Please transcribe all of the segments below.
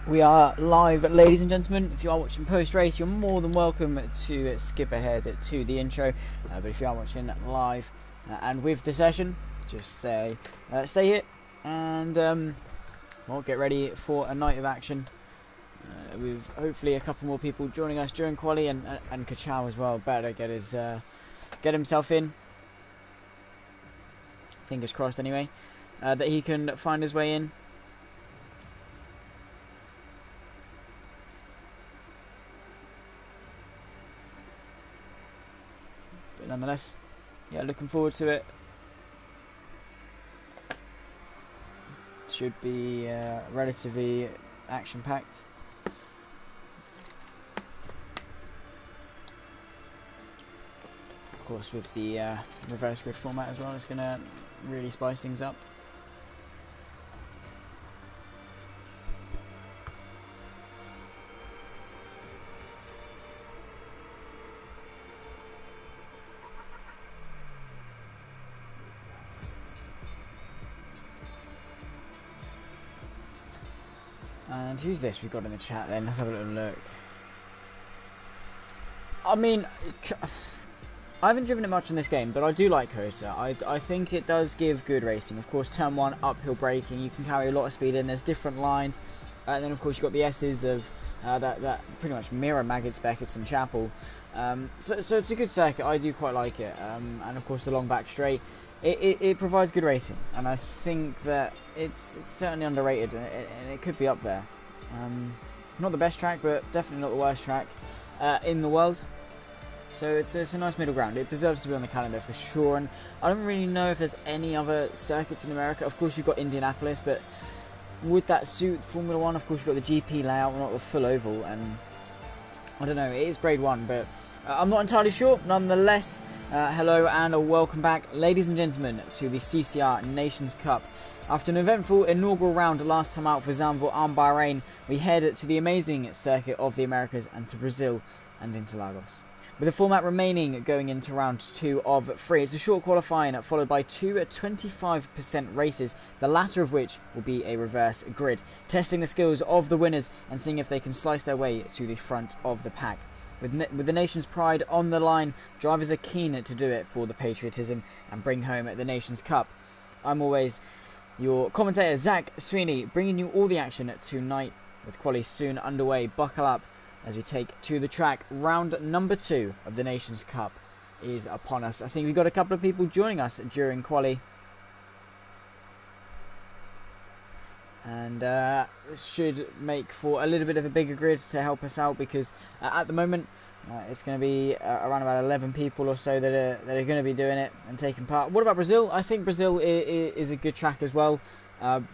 We are live, ladies and gentlemen. If you are watching post-race, you're more than welcome to skip ahead to the intro. But if you are watching live and with the session, just stay here and well, get ready for a night of action. With hopefully a couple more people joining us during quali, and Kachow as well. Better get himself in. Fingers crossed, anyway, that he can find his way in. But nonetheless, yeah, looking forward to it. Should be relatively action-packed. Of course, with the reverse grid format as well, it's going to really spice things up. And who's this we've got in the chat then? Let's have a little look. I mean, I haven't driven it much in this game, but I do like Kota. I think it does give good racing. Of course, turn 1, uphill braking, you can carry a lot of speed in, there's different lines. And then of course you've got the S's of that pretty much mirror Maggots, Beckett's and Chapel. So it's a good circuit, I do quite like it. And of course the long back straight, it provides good racing. And I think that it's certainly underrated, and it could be up there. Not the best track, but definitely not the worst track in the world. So it's a nice middle ground. It deserves to be on the calendar for sure. And I don't really know if there's any other circuits in America. Of course you've got Indianapolis, but would that suit Formula 1? Of course you've got the GP layout, not the full oval. And I don't know, it is grade 1, but I'm not entirely sure. Nonetheless, hello and welcome back, ladies and gentlemen, to the CCR Nations Cup. After an eventful inaugural round last time out for Zandvoort and Bahrain, we head to the amazing circuit of the Americas and to Brazil and Interlagos. With the format remaining going into round 2 of 3, it's a short qualifying followed by 2 25% races, the latter of which will be a reverse grid, testing the skills of the winners and seeing if they can slice their way to the front of the pack. With the nation's pride on the line, drivers are keen to do it for the patriotism and bring home the Nations Cup. I'm always your commentator, Zach Sweeney, bringing you all the action tonight with quali soon underway. Buckle up as we take to the track. Round number 2 of the Nations Cup is upon us. I think we've got a couple of people joining us during quali. And this should make for a little bit of a bigger grid to help us out, because at the moment it's going to be around about 11 people or so that are going to be doing it and taking part. What about Brazil? I think Brazil is a good track as well.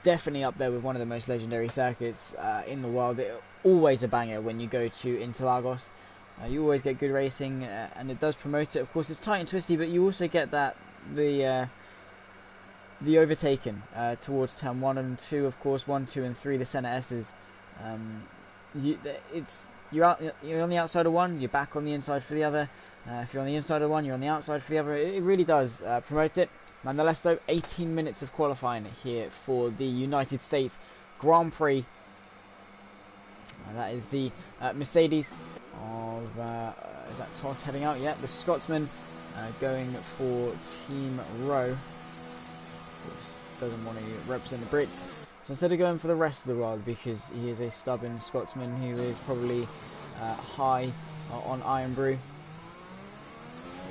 Definitely up there with one of the most legendary circuits in the world. Always a banger when you go to Interlagos. You always get good racing, and it does promote it. Of course, it's tight and twisty, but you also get that the overtaken towards turn 1 and 2. Of course, 1, 2, and 3, the centre S's. You're on the outside of one, you're back on the inside for the other. If you're on the inside of one, you're on the outside for the other. It really does promote it. Nonetheless, though, 18 minutes of qualifying here for the United States Grand Prix. That is the Mercedes of is that Toss heading out? Yeah, the Scotsman going for Team Rowe. Of course, doesn't want to represent the Brits, so instead of going for the rest of the world, because he is a stubborn Scotsman who is probably high on Iron Brew,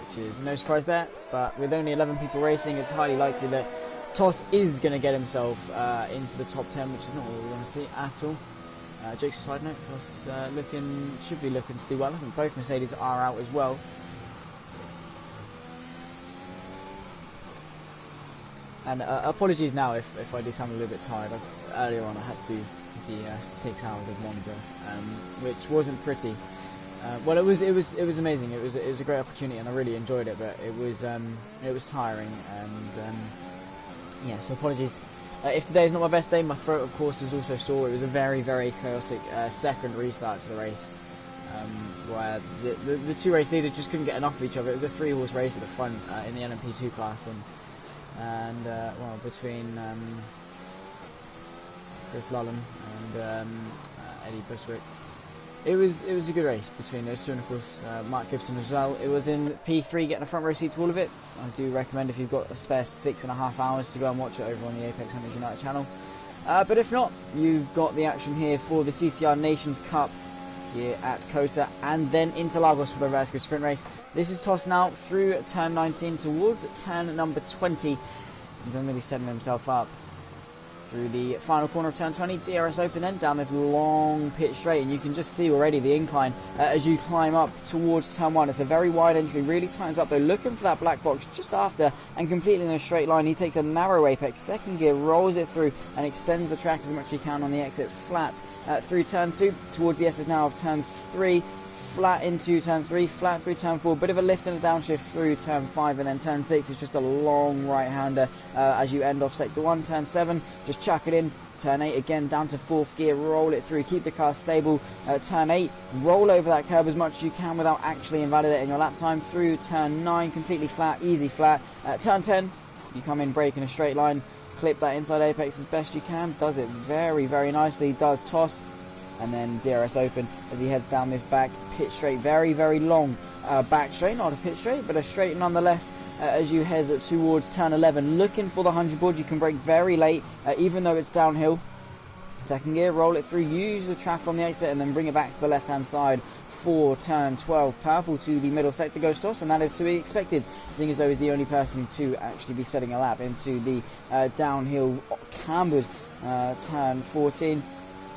which is no surprise there. But with only 11 people racing, it's highly likely that Toss is going to get himself into the top 10, which is not what we want to see at all. Jake's side note, Toss should be looking to do well. I think both Mercedes are out as well. And apologies now if I do sound a little bit tired. Earlier on I had to do the 6 hours of Monza, which wasn't pretty. Well, it was amazing. It was a great opportunity, and I really enjoyed it. But it was tiring, and yeah. So apologies if today is not my best day. My throat, of course, is also sore. It was a very chaotic second restart to the race, where the two race leaders just couldn't get enough of each other. It was a 3-horse race at the front in the LMP2 class, and well, between Chris Lullen and Eddie Buswick. It was a good race between those two, and of course Mark Gibson as well. It was in P3, getting a front row seat to all of it. I do recommend, if you've got a spare 6.5 hours, to go and watch it over on the Apex Hunters United channel. But if not, you've got the action here for the CCR Nations Cup here at Kota, and then into Lagos for the reverse grid sprint race. This is tossing out through turn 19 towards turn number 20. He's going to be setting himself up through the final corner of turn 20. DRS open, then down this long pit straight, and you can just see already the incline as you climb up towards turn 1. It's a very wide entry, really tightens up though, looking for that black box just after, and completely in a straight line. He takes a narrow apex, second gear, rolls it through and extends the track as much as he can on the exit, flat through turn 2 towards the S's now of turn 3. Flat into turn 3, flat through turn 4, bit of a lift and a downshift through turn 5, and then turn 6 is just a long right-hander as you end off sector 1. Turn 7, just chuck it in. Turn 8 again, down to 4th gear, roll it through, keep the car stable. Turn 8, roll over that curb as much as you can without actually invalidating your lap time. Through turn 9, completely flat, easy flat. Turn 10, you come in, brake in a straight line, clip that inside apex as best you can, does it very, very nicely, does toss. And then DRS open as he heads down this back pit straight, very, very long back straight, not a pit straight, but a straight nonetheless, as you head towards turn 11, looking for the 100 board. You can brake very late, even though it's downhill. Second gear, roll it through, use the track on the exit, and then bring it back to the left-hand side for turn 12. Powerful to the middle sector goes toss, and that is to be expected, seeing as though he's the only person to actually be setting a lap into the downhill cambered turn 14.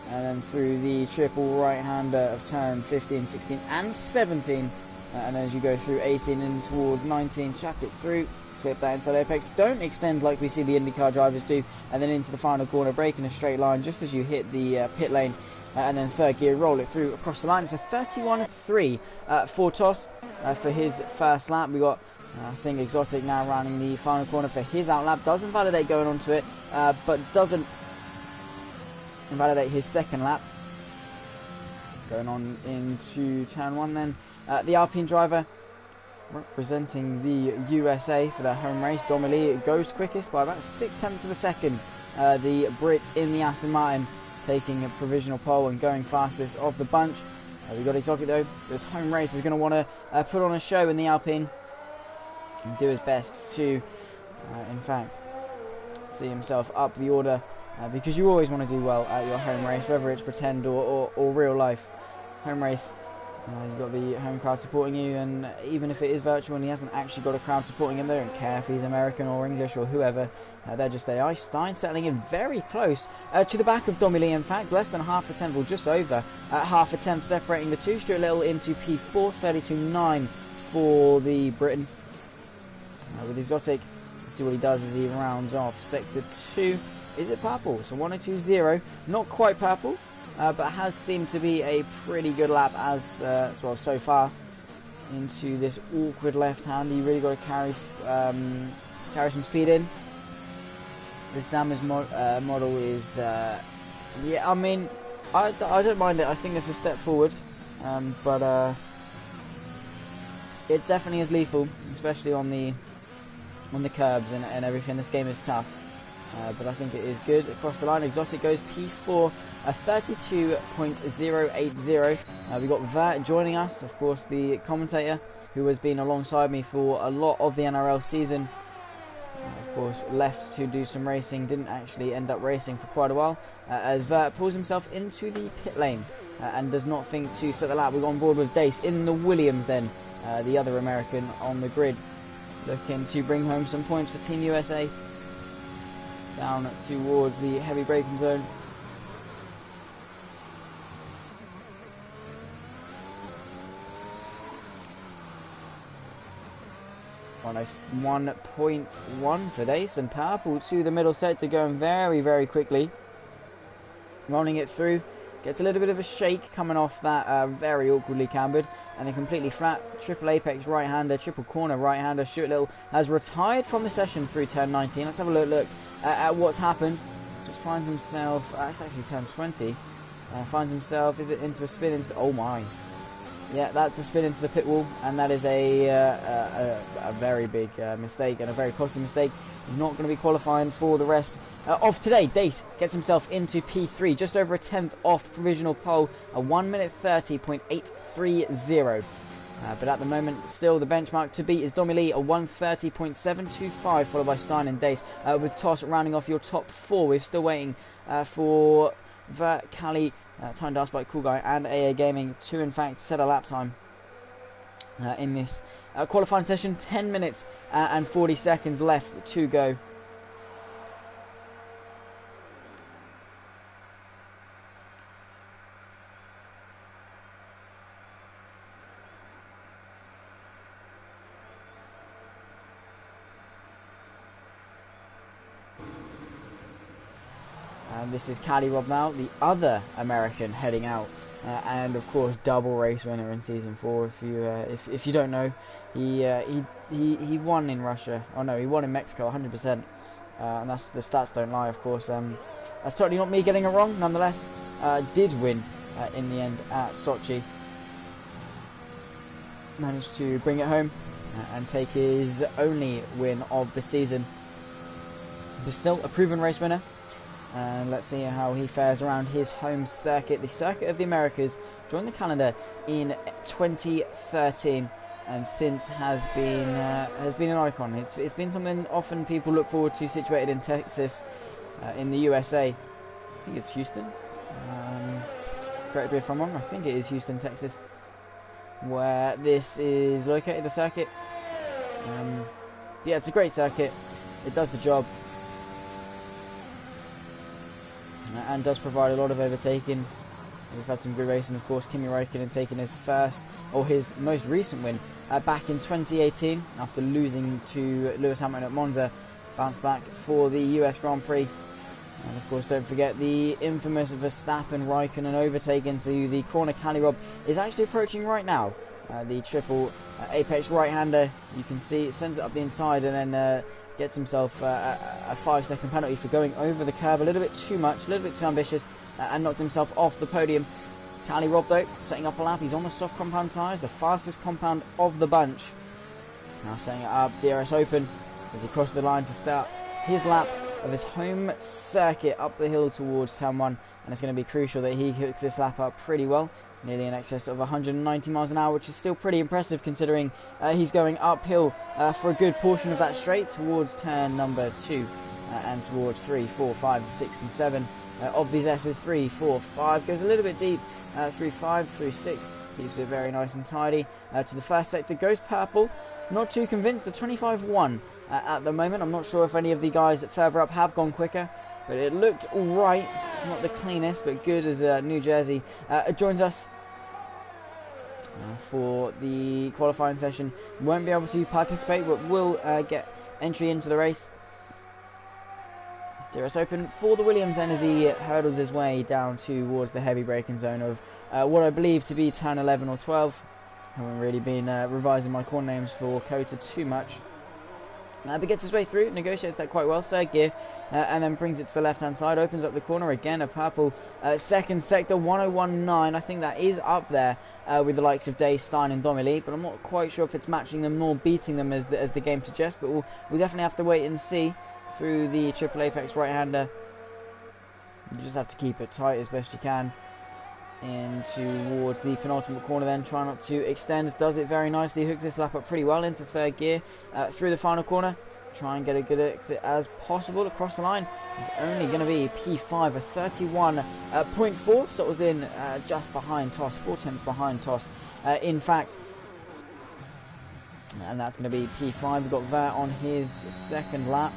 And then through the triple right-hander of turn 15, 16 and 17. And then as you go through 18 and towards 19, chuck it through, clip that inside apex. Don't extend like we see the IndyCar drivers do. And then into the final corner, brake in a straight line just as you hit the pit lane. And then third gear, roll it through across the line. It's a 31.3 for Toss for his first lap. We got, I think, Exotic now rounding the final corner for his outlap. Doesn't validate going onto it, but doesn't invalidate his second lap. Going on into turn 1 then. The Alpine driver representing the USA for their home race, Domily, goes quickest by about 0.6 of a second. The Brit in the Aston Martin taking a provisional pole and going fastest of the bunch. We've got Exotic though, for his home race, is going to want to put on a show in the Alpine and do his best to, in fact, see himself up the order. Because you always want to do well at your home race, whether it's pretend or real life. Home race, you've got the home crowd supporting you, and even if it is virtual and he hasn't actually got a crowd supporting him, they don't care if he's American or English or whoever, they're just there. Stein settling in very close to the back of Domily, in fact, less than half a tenth, or just over half a tenth separating the two. Stuart Little into P4, 32.9 for the Britain. With Exotic, let's see what he does as he rounds off sector 2. Is it purple? So 102.0, not quite purple, but has seemed to be a pretty good lap as well so far. Into this awkward left hand, you really got to carry some speed in. This damage model is, yeah, I mean, I don't mind it. I think it's a step forward, but it definitely is lethal, especially on the curbs and everything. This game is tough. But I think it is good across the line. Exotic goes P4, 32.080. We've got Vert joining us, of course, the commentator who has been alongside me for a lot of the NRL season. Of course, left to do some racing, didn't actually end up racing for quite a while, as Vert pulls himself into the pit lane and does not think to set the lap. We're on board with Dace in the Williams then, the other American on the grid, looking to bring home some points for Team USA. Down towards the heavy braking zone. On a 1.1 for Dace, and Powerful to the middle sector, going very, very quickly. Rolling it through. Gets a little bit of a shake coming off that very awkwardly cambered, and then completely flat. Triple apex right-hander, triple corner right-hander. Stuart Little has retired from the session through turn 19. Let's have a look at what's happened. Just finds himself, it's actually turn 20. Finds himself, is it into a spin into, oh my. Yeah, that's a spin into the pit wall, and that is a very big mistake, and a very costly mistake. He's not going to be qualifying for the rest of today. Dace gets himself into P3, just over a tenth off provisional pole, a 1:30.830. But at the moment, still the benchmark to beat is Domi Lee, a 1:30.725, followed by Stein and Dace, with Toss rounding off your top 4. We're still waiting for Vert, Cali, Time Dust by Cool Guy, and AA Gaming to, in fact, set a lap time in this qualifying session. 10 minutes and 40 seconds left to go. And this is Cali Rob now, the other American heading out, and of course double race winner in season 4. If you don't know, he won in Russia. Oh no, he won in Mexico 100%, and that's, the stats don't lie, of course. That's totally not me getting it wrong. Nonetheless, did win in the end at Sochi. Managed to bring it home and take his only win of the season. But still a proven race winner. And let's see how he fares around his home circuit. The Circuit of the Americas joined the calendar in 2013, and since has been an icon. It's been something often people look forward to, situated in Texas, in the USA. I think it's Houston. Correct me if I'm wrong. I think it is Houston, Texas, where this is located. The circuit. Yeah, it's a great circuit. It does the job. And does provide a lot of overtaking. We've had some good racing, of course. Kimi Räikkönen taking his his most recent win back in 2018 after losing to Lewis Hamilton at Monza. Bounced back for the US Grand Prix. And of course, don't forget the infamous Verstappen Räikkönen overtake into the corner. Cali Rob is actually approaching right now. The triple apex right-hander. You can see it sends it up the inside and then gets himself a 5-second penalty for going over the curb a little bit too much, a little bit too ambitious, and knocked himself off the podium. Cali Rob, though, setting up a lap. He's on the soft compound tyres, the fastest compound of the bunch. Now setting it up, DRS open, as he crosses the line to start his lap of his home circuit up the hill towards Turn 1. And it's going to be crucial that he hooks this lap up pretty well. Nearly in excess of 190 miles an hour, which is still pretty impressive considering he's going uphill for a good portion of that straight towards turn number 2 and towards 3, 4, 5, 6 and 7 of these S's. 3, 4, 5 goes a little bit deep, through 5, through 6, keeps it very nice and tidy. To the first sector goes purple. Not too convinced, a 25-1 at the moment. I'm not sure if any of the guys further up have gone quicker, but it looked alright. Not the cleanest, but good as New Jersey joins us for the qualifying session. Won't be able to participate, but will get entry into the race. DRS open for the Williams then as he hurdles his way down towards the heavy braking zone of what I believe to be turn 11 or 12. I haven't really been revising my corner names for COTA too much. But gets his way through, negotiates that quite well, third gear, and then brings it to the left-hand side, opens up the corner, again a purple second sector, 101.9. I think that is up there with the likes of Dace, Stein and Domi Lee, but I'm not quite sure if it's matching them nor beating them as the game suggests, but we'll definitely have to wait and see through the triple apex right-hander. You just have to keep it tight as best you can. In towards the penultimate corner then, try not to extend, does it very nicely, hooks this lap up pretty well into third gear, through the final corner, try and get a good exit as possible across the line. It's only going to be P5, a 31.4, so it was in just behind Toss, 4/10 behind Toss, in fact. And that's going to be P5. We've got Vert on his second lap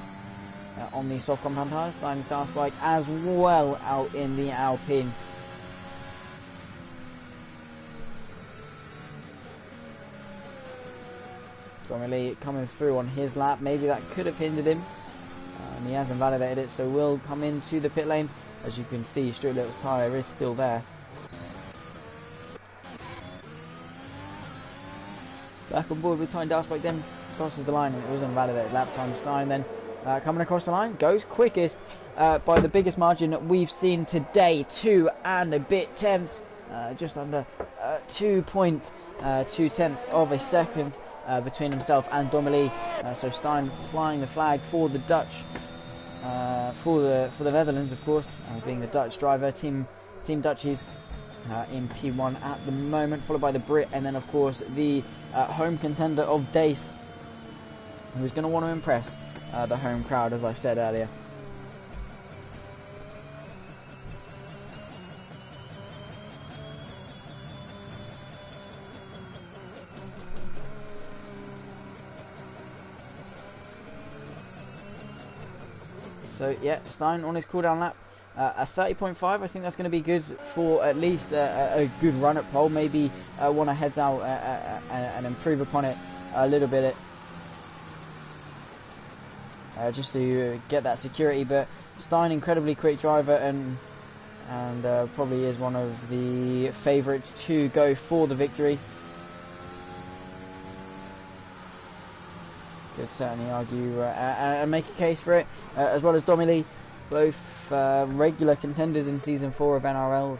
on the soft compound tyres, Diamond fast bike as well out in the Alpine. Domi Lee coming through on his lap, maybe that could have hindered him, and he hasn't validated it, so we'll come into the pit lane. As you can see, Stuart Little's tyre is still there. Back on board with Time Dust Bike then crosses the line, and it was invalidated. Lap time Stein then coming across the line, goes quickest by the biggest margin we've seen today, 2 and a bit tenths, just under 2.2 tenths of a second between himself and Domi Lee. So Stein flying the flag for the Dutch for the Netherlands, of course, being the Dutch driver, Team Dutchies in P1 at the moment, followed by the Brit, and then of course the home contender of Dace, who's going to want to impress the home crowd, as I said earlier. So yeah, Stein on his cooldown lap, a 30.5. I think that's going to be good for at least a good run at pole. Maybe want to heads out and improve upon it a little bit, just to get that security. But Stein, incredibly quick driver, and probably is one of the favourites to go for the victory. Could certainly argue and make a case for it, as well as Domily, both regular contenders in Season 4 of NRL.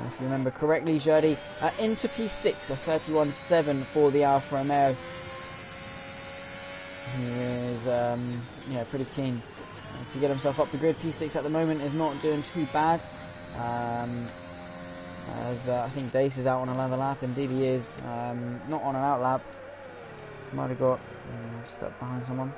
If you remember correctly, Jerdy into P6, a 31.7 for the Alfa Romeo. He is yeah, pretty keen to get himself up the grid. P6 at the moment is not doing too bad, as I think Dace is out on another lap. Indeed he is, not on an out lap. Might have got stuck behind someone.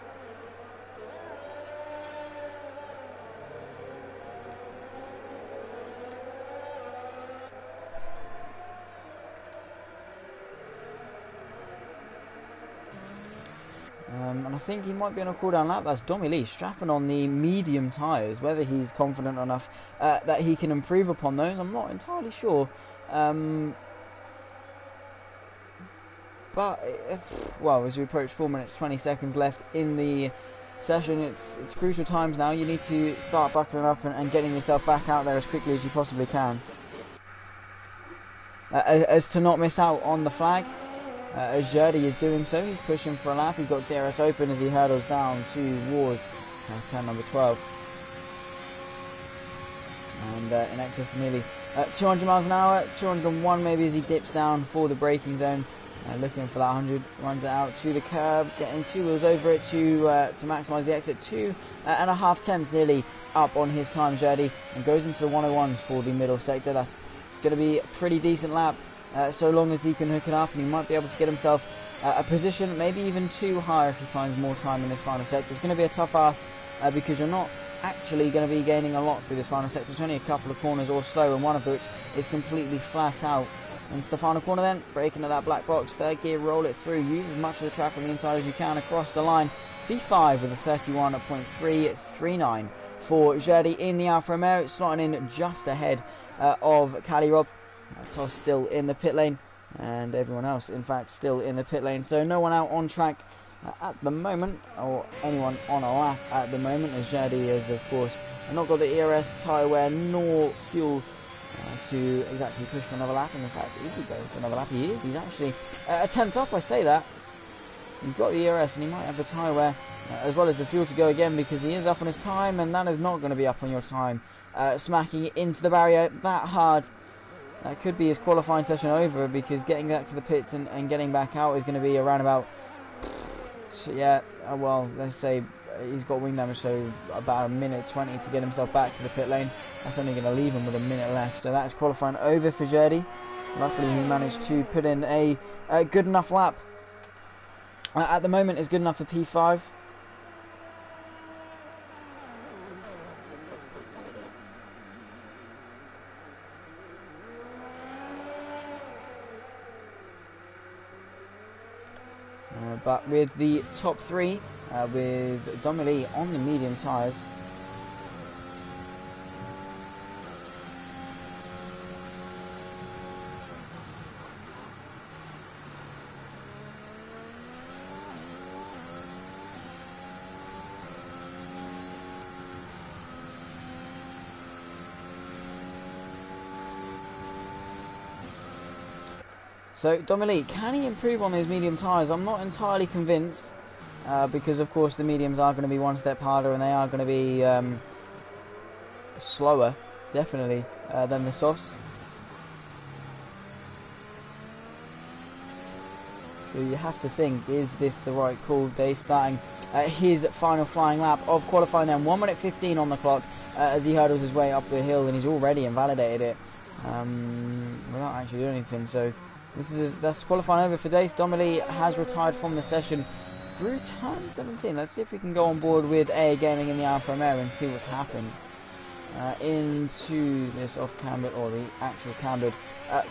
And I think he might be on a cooldown lap. That's Domily strapping on the medium tyres. Whether he's confident enough that he can improve upon those, I'm not entirely sure. But well, as we approach 4 minutes 20 seconds left in the session, it's crucial times now. You need to start buckling up and getting yourself back out there as quickly as you possibly can, as to not miss out on the flag. As Jerdy is doing so, he's pushing for a lap. He's got DRS open as he hurdles down towards turn number 12. And in excess of nearly 200 miles an hour, 201 maybe, as he dips down for the braking zone. Looking for that 100, runs it out to the curb, getting 2 wheels over it to maximise the exit. 2.5 tenths nearly up on his time, Jerdy, and goes into the 101s for the middle sector. That's going to be a pretty decent lap, so long as he can hook it up, and he might be able to get himself a position, maybe even 2 higher if he finds more time in this final sector. It's going to be a tough ask, because you're not actually going to be gaining a lot through this final sector. It's only a couple of corners or so, and one of which is completely flat out. Into the final corner then, break into that black box, third gear, roll it through, use as much of the track on the inside as you can across the line. P5 with a 31.339 for Jerdy in the Alfa Romeo, slotting in just ahead of Cali Rob. Toss still in the pit lane, and everyone else, in fact, still in the pit lane. So no one out on track at the moment, or anyone on a lap at the moment, as Jerdy has, of course, not got the ERS tyre wear nor fuel to exactly push for another lap. And in fact, is he going for another lap? He is. He's actually a tenth up. I say that. He's got the ERS and he might have the tyre wear as well as the fuel to go again, because he is up on his time, and that is not going to be up on your time. Smacking it into the barrier that hard. That could be his qualifying session over, because getting back to the pits and getting back out is going to be around about, yeah, well, let's say he's got wing damage, so about 1 minute 20 to get himself back to the pit lane. That's only going to leave him with 1 minute left, so that is qualifying over for Jerdy. Luckily he managed to put in a good enough lap. At the moment is good enough for P5. But with the top 3, with Domily on the medium tyres, so Domily, can he improve on those medium tyres? I'm not entirely convinced, because of course the mediums are going to be one step harder, and they are going to be slower, definitely, than the softs. So you have to think, is this the right call? Day starting his final flying lap of qualifying then. 1 minute 15 on the clock as he hurdles his way up the hill, and he's already invalidated it without actually doing anything. So that's qualifying over for Dace. Domily has retired from the session through turn 17. Let's see if we can go on board with AA Gaming in the Alfa Romeo and see what's happened into this off-cambered, or the actual cambered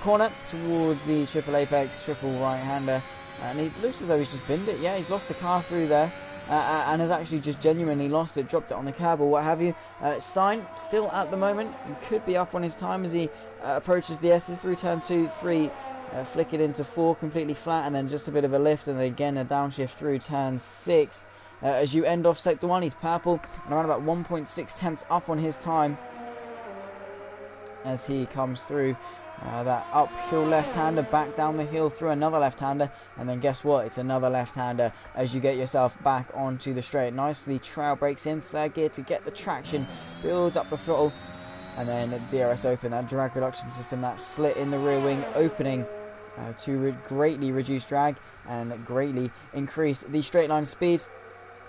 corner towards the triple apex, triple right-hander. And he looks as though he's just binned it. Yeah, he's lost the car through there. And has actually just genuinely lost it, dropped it on the curb or what have you. Stein, still at the moment, could be up on his time as he approaches the S's through turn 2, 3, flick it into 4, completely flat, and then just a bit of a lift, and then again a downshift through turn 6. As you end off sector 1, he's purple, and around about 1.6 tenths up on his time as he comes through. That uphill left-hander, back down the hill through another left-hander, and then guess what? It's another left-hander as you get yourself back onto the straight. Nicely trail brakes in third gear to get the traction, builds up the throttle, and then DRS open, that drag reduction system, that slit in the rear wing opening to greatly reduce drag and greatly increase the straight line speed.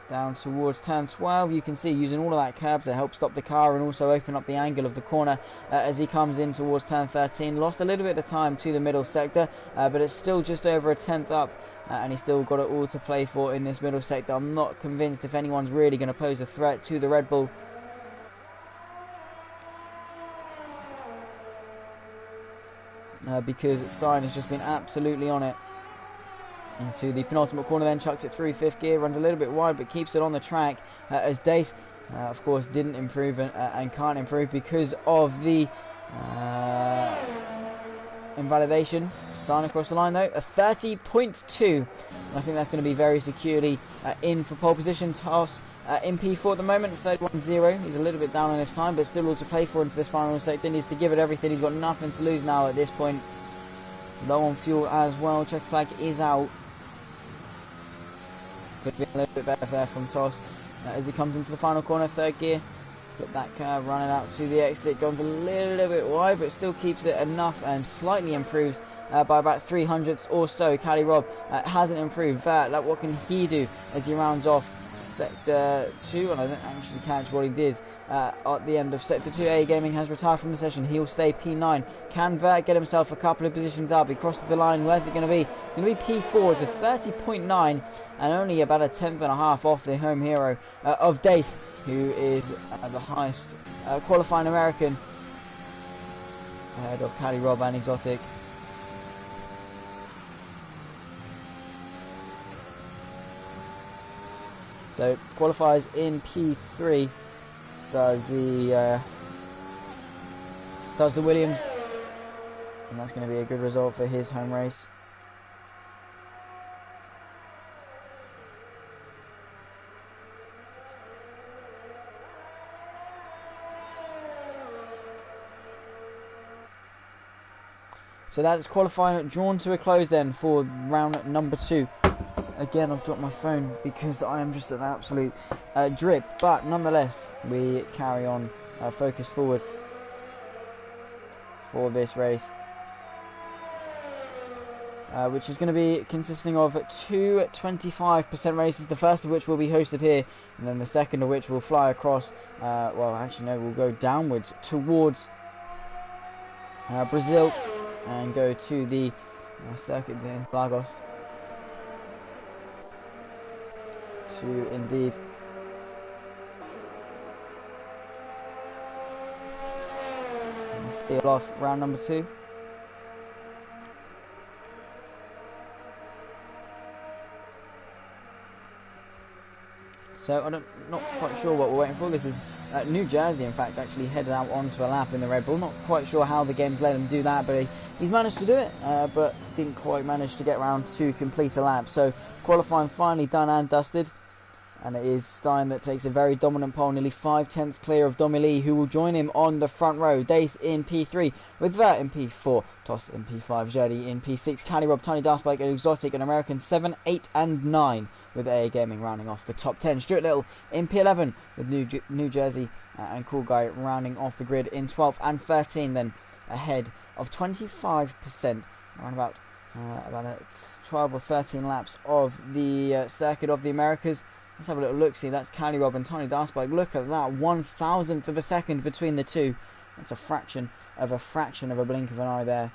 Down towards turn 12, you can see using all of that curb to help stop the car and also open up the angle of the corner as he comes in towards turn 13. Lost a little bit of time to the middle sector, but it's still just over a tenth up, and he's still got it all to play for in this middle sector. I'm not convinced if anyone's really going to pose a threat to the Red Bull. Because Stein has just been absolutely on it. Into the penultimate corner, then chucks it through fifth gear, runs a little bit wide but keeps it on the track as Dace of course didn't improve and can't improve because of the invalidation. Starting across the line though, a 30.2, and I think that's going to be very securely in for pole position. Toss in P4 at the moment, 31.0. He's a little bit down on his time but still all to play for into this final sector. Needs to give it everything. He's got nothing to lose now at this point. Low on fuel as well. Check flag is out. Could be a little bit better there from Toss as he comes into the final corner, third gear. Flip that curve, running out to the exit. Goes a little bit wide, but still keeps it enough and slightly improves by about 300ths or so. Cali Rob hasn't improved. Like, what can he do as he rounds off sector 2? And I didn't actually catch what he did at the end of sector 2. A Gaming has retired from the session. He'll stay P9. Can Vert get himself a couple of positions up? He crosses the line. Where's it going to be? It's going to be P4. It's a 30.9 and only about a tenth and a half off the home hero of Dace, who is the highest qualifying American ahead of Cali Rob and Exotic. So qualifies in P3, does the Williams, and that's going to be a good result for his home race. So that is qualifying drawn to a close then for round number 2. Again, I've dropped my phone because I am just an absolute drip, but nonetheless, we carry on focus forward for this race, which is going to be consisting of 2 25% races, the first of which will be hosted here, and then the second of which will fly across, well, actually no, we'll go downwards towards Brazil and go to the circuit in Lagos to indeed steal off round number 2. So I'm not quite sure what we're waiting for. This is New Jersey, in fact, actually headed out onto a lap in the Red Bull. Not quite sure how the game's let him do that, but he's managed to do it, but didn't quite manage to get around to complete a lap. So qualifying finally done and dusted, and it is Stein that takes a very dominant pole, nearly 5 tenths clear of Domily, who will join him on the front row. Dace in P3, with Vert in P4, Toss in P5, Jody in P6, Cali Rob, Tiny Darkspike, and Exotic, and American 7, 8, and 9, with AA Gaming rounding off the top 10. Stuart Little in P11, with New Jersey and Cool Guy rounding off the grid in 12th and 13, then ahead of 25%, around about about 12 or 13 laps of the Circuit of the Americas. Let's have a little look. See, that's Cali Rob and Tony Darsbike. Look at that, 1,000th of a second between the two. That's a fraction of a blink of an eye there.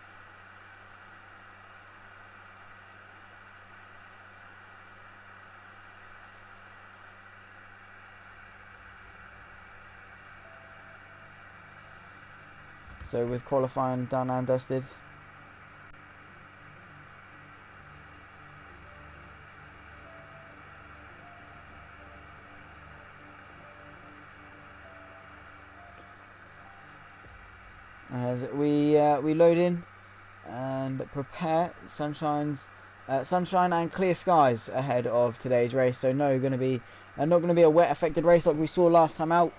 So with qualifying done and dusted, as we load in and prepare, sunshine and clear skies ahead of today's race. So not going to be a wet affected race like we saw last time out.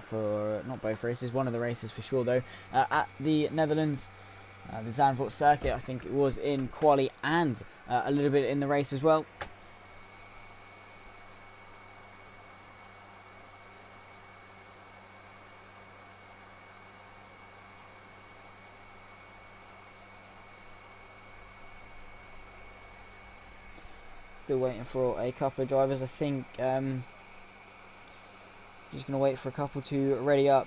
For not both races, one of the races for sure though, at the Netherlands, the Zandvoort circuit. I think it was in quali and a little bit in the race as well. Still waiting for a couple of drivers. I think just going to wait for a couple to ready up.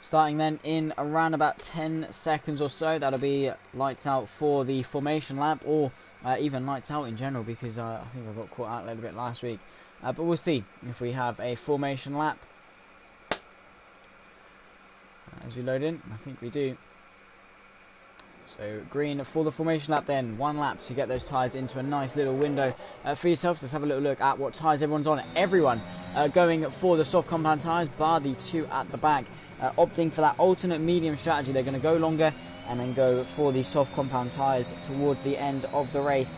Starting then in around about 10 seconds or so. That'll be lights out for the formation lap, or even lights out in general, because I think I got caught out a little bit last week. But we'll see if we have a formation lap as we load in. I think we do. So green for the formation lap then. One lap to get those tyres into a nice little window for yourself. Let's have a little look at what tyres everyone's on. Everyone going for the soft compound tyres, bar the two at the back. Opting for that alternate medium strategy. They're going to go longer and then go for the soft compound tyres towards the end of the race.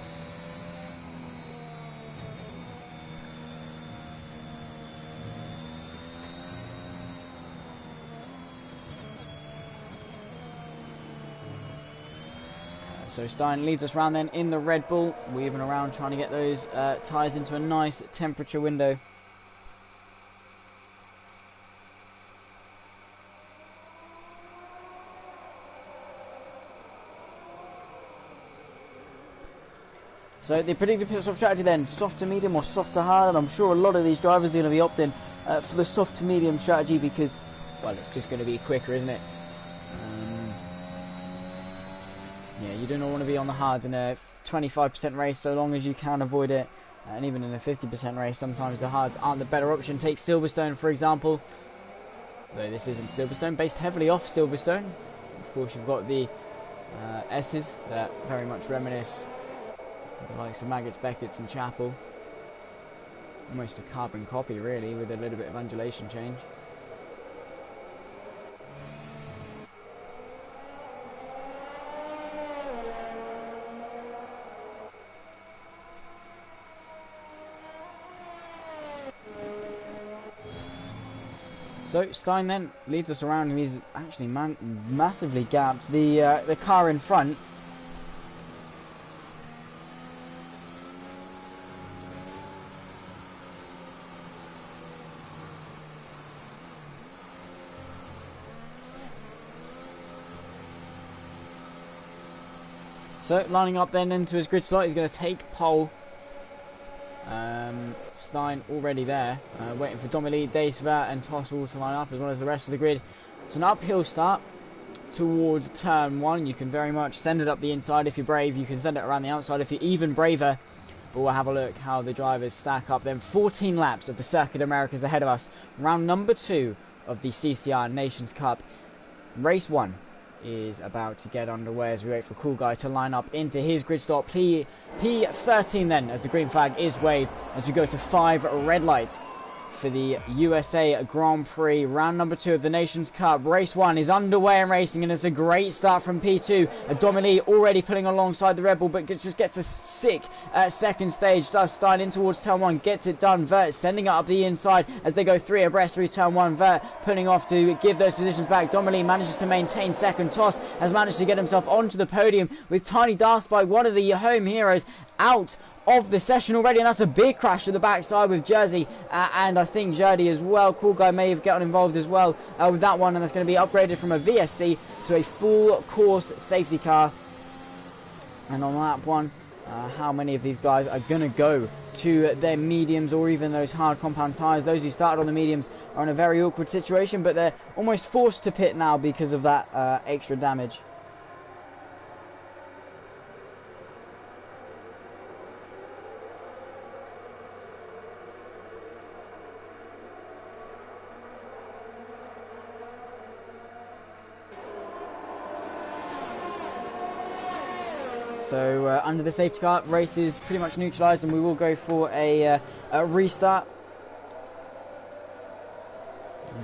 So Stein leads us round then in the Red Bull, weaving around trying to get those tyres into a nice temperature window. So the predicted pit stop strategy then, soft to medium or soft to hard. I'm sure a lot of these drivers are going to be opting for the soft to medium strategy because, well, it's just going to be quicker, isn't it? Yeah, you do not want to be on the hards in a 25% race so long as you can avoid it. And even in a 50% race, sometimes the hards aren't the better option. Take Silverstone, for example. Though this isn't Silverstone, based heavily off Silverstone. Of course, you've got the S's that very much reminisce the likes of Maggots, Beckett's and Chapel. Almost a carbon copy really, with a little bit of undulation change. So Stein then leads us around and he's actually massively gapped the car in front. So lining up then into his grid slot, he's going to take pole. Stein already there, waiting for Domily, Deisva and Tossel to line up, as well as the rest of the grid. It's an uphill start towards turn 1. You can very much send it up the inside if you're brave. You can send it around the outside if you're even braver. But we'll have a look how the drivers stack up. Then 14 laps of the Circuit Americas ahead of us. Round number 2 of the CCR Nations Cup. Race 1 is about to get underway as we wait for Cool Guy to line up into his grid stop. P13 then, as the green flag is waved as we go to 5 red lights. for the USA Grand Prix. Round number 2 of the Nations Cup. Race 1 is underway and racing, and it's a great start from P2. Domilee already pulling alongside the Red Bull, but just gets a sick second stage. Does start in towards turn 1, gets it done. Vert sending it up the inside as they go 3 abreast through turn 1. Vert pulling off to give those positions back. Domilee manages to maintain second. Toss has managed to get himself onto the podium with tiny darts by one of the home heroes out of the session already, and that's a big crash to the backside with Jersey and I think Jody as well. Cool Guy may have gotten involved as well with that one, and that's going to be upgraded from a VSC to a full course safety car. And on that one, how many of these guys are going to go to their mediums or even those hard compound tyres? Those who started on the mediums are in a very awkward situation, but they're almost forced to pit now because of that extra damage. So under the safety car, race is pretty much neutralised, and we will go for a restart.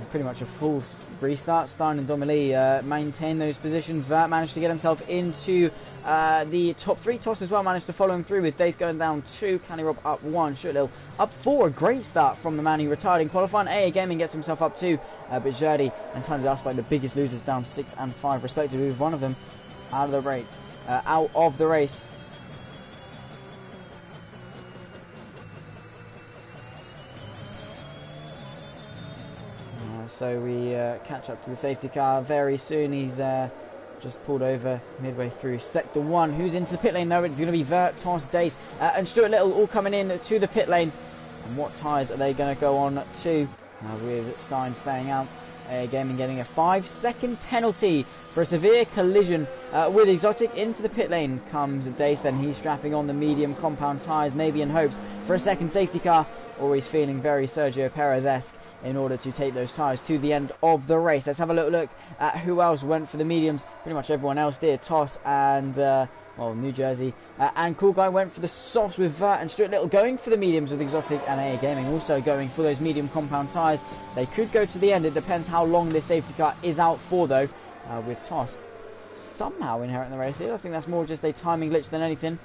Pretty much a full restart. Stein and Domilee maintain those positions. Vert managed to get himself into the top 3. Toss as well managed to follow him through with Dace going down 2. Canny Rob up 1. Shutlil up 4. A great start from the man who retired in qualifying. AA Gaming gets himself up 2. But Jardy and Tiny Darspike, the biggest losers, down 6 and 5 respectively, with one of them out of the break. Out of the race. So we catch up to the safety car very soon. He's just pulled over midway through sector 1. Who's into the pit lane though? It's going to be Vert, Toss, Dace and Stuart Little all coming in to the pit lane. And what tyres are they going to go on to? With Stein staying out. Gaming getting a 5-second penalty for a severe collision with Exotic. Into the pit lane comes Dace, then he's strapping on the medium compound tyres, maybe in hopes for a second safety car, or he's feeling very Sergio Perez-esque in order to take those tyres to the end of the race. Let's have a little look at who else went for the mediums. Pretty much everyone else did. Toss and well, New Jersey and Cool Guy went for the softs with Vert, and Stuart Little going for the mediums with Exotic, and AA Gaming also going for those medium compound tyres. They could go to the end. It depends how long this safety car is out for though, with Toss somehow inheriting the race lead. I think that's more just a timing glitch than anything,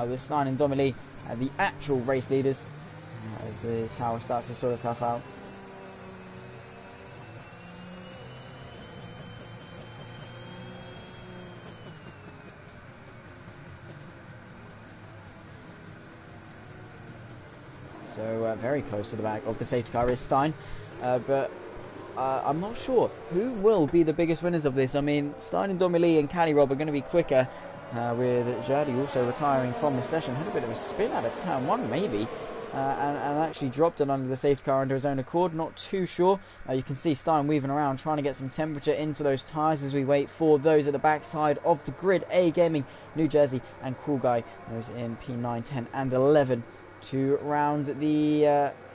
with Stein and Domilee the actual race leaders, as the tower starts to sort itself out. So very close to the back of the safety car is Stein, but I'm not sure who will be the biggest winners of this. I mean, Stein and Domilee and Canny Rob are going to be quicker, with Jardy also retiring from the session. Had a bit of a spin out of turn 1 maybe, and actually dropped it under the safety car under his own accord. Not too sure. You can see Stein weaving around trying to get some temperature into those tyres as we wait for those at the backside of the grid. A Gaming, New Jersey and Cool Guy, those in P9, 10 and 11. To round the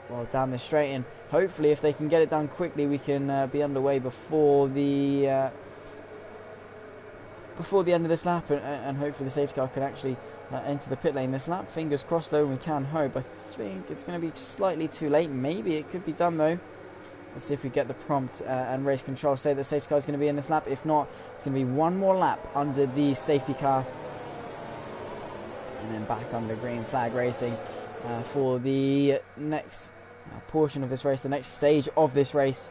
well, down the straight in. Hopefully if they can get it done quickly, we can be underway before the end of this lap, and hopefully the safety car can actually enter the pit lane this lap. Fingers crossed though, we can hope. I think it's going to be slightly too late. Maybe it could be done though. Let's see if we get the prompt and race control say the safety car is going to be in this lap. If not, it's going to be one more lap under the safety car and then back under green flag racing for the next portion of this race, the next stage of this race.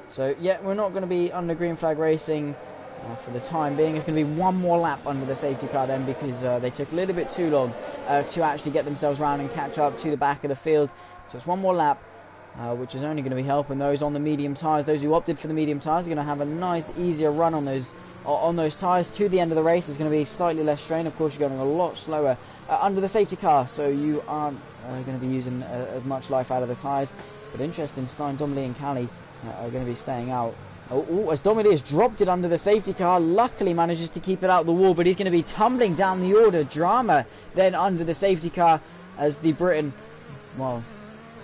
So yeah, we're not going to be under green flag racing for the time being. It's going to be one more lap under the safety car then, because they took a little bit too long to actually get themselves round and catch up to the back of the field. So it's one more lap, which is only going to be helping those on the medium tyres. Those who opted for the medium tyres are going to have a nice easier run on those tyres to the end of the race. It's going to be slightly less strain. Of course, you're going a lot slower under the safety car, so you aren't going to be using as much life out of the tyres. But interesting, Stein, Domilee and Callie are going to be staying out. As Domilee has dropped it under the safety car, luckily manages to keep it out the wall, but he's going to be tumbling down the order. Drama then under the safety car as the Briton well,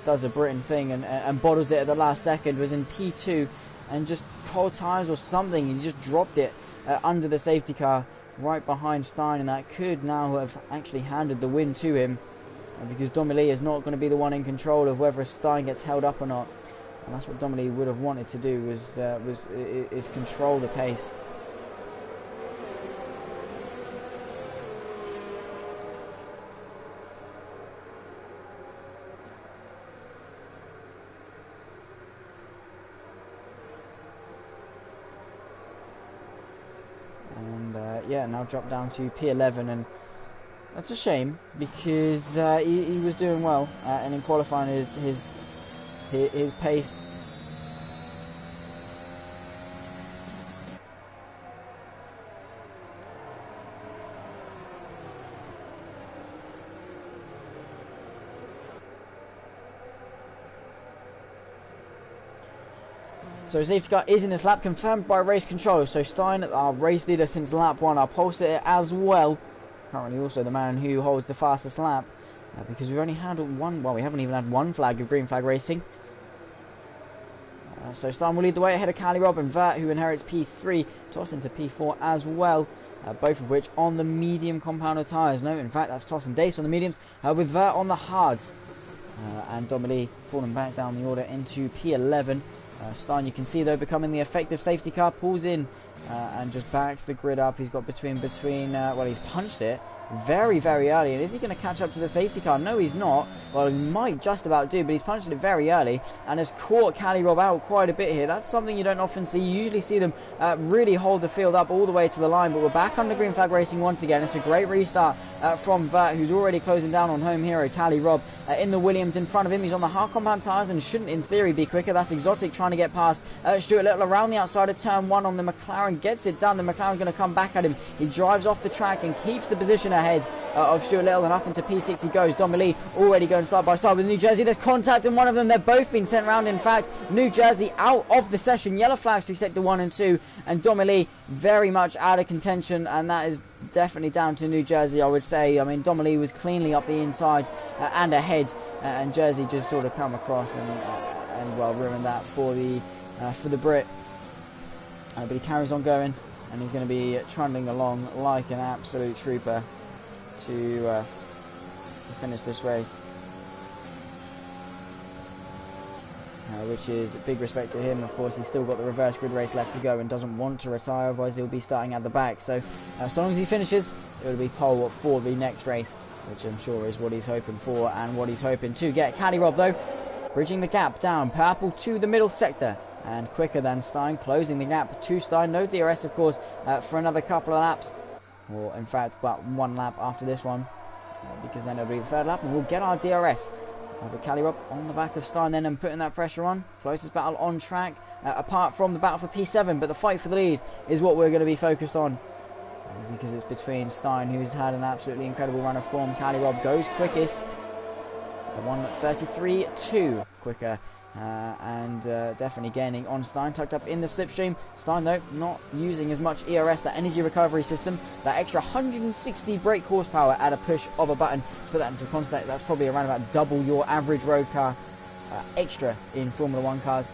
does a Britain thing and bottles it at the last second, was in P2 and just cold tyres or something, and just dropped it under the safety car right behind Stein, and that could now have actually handed the win to him, because Domily is not going to be the one in control of whether Stein gets held up or not, and that's what Domily would have wanted to do, is control the pace. Yeah, now dropped down to P11, and that's a shame, because he was doing well, and in qualifying his pace. So safety car is in this lap, confirmed by race control. So Stein, our race leader since lap 1, our pole sitter as well. Currently also the man who holds the fastest lap. Because we've only had one, well, we haven't even had one flag of green flag racing. So Stein will lead the way ahead of Cali Rob and Vert, who inherits P3, toss into P4 as well. Both of which on the medium compounder tyres. No, in fact, that's Toss and Dace on the mediums, with Vert on the hards. And Domily falling back down the order into P11. Stein, you can see though, becoming the effective safety car, pulls in and just backs the grid up. He's got between well, he's punched it very, very early, and is he going to catch up to the safety car? No, he's not. Well, he might just about do, but he's punched it very early and has caught Cali Rob out quite a bit here. That's something you don't often see. You usually see them really hold the field up all the way to the line, but we're back under green flag racing once again. It's a great restart from Vert, who's already closing down on home hero Cali Rob in the Williams in front of him. He's on the hard compound tyres and shouldn't in theory be quicker. That's Exotic trying to get past Stuart Little around the outside of turn 1 on the McLaren. Gets it done. The McLaren's going to come back at him. He drives off the track and keeps the position ahead of Stuart Little, and up into P6 he goes. Domily already going side by side with New Jersey. There's contact in one of them. They've both been sent round. In fact, New Jersey out of the session. Yellow flags through sector 1 and 2, and Domily very much out of contention, and that is definitely down to New Jersey, I would say. I mean, Domily was cleanly up the inside and ahead, and Jersey just sort of come across and well, ruined that for the Brit. But he carries on going, and he's going to be trundling along like an absolute trooper to finish this race, which is big respect to him. Of course, he's still got the reverse grid race left to go and doesn't want to retire, otherwise he'll be starting at the back. So so long as he finishes, it will be pole for the next race, which I'm sure is what he's hoping for and what he's hoping to get. Cali Rob though, bridging the gap down purple to the middle sector, and quicker than Stein, closing the gap to Stein. No DRS, of course, for another couple of laps, or in fact but one lap after this one, because then it'll be the third lap and we'll get our DRS. But Cali Rob on the back of Stein then, and putting that pressure on. Closest battle on track, apart from the battle for P7, but the fight for the lead is what we're going to be focused on, because it's between Stein, who's had an absolutely incredible run of form. Cali Rob goes quickest, the 1:33.2 quicker, and definitely gaining on Stein, tucked up in the slipstream. Stein though not using as much ERS, that energy recovery system, that extra 160 brake horsepower at a push of a button. Put that into context, that's probably around about double your average road car extra in Formula 1 cars,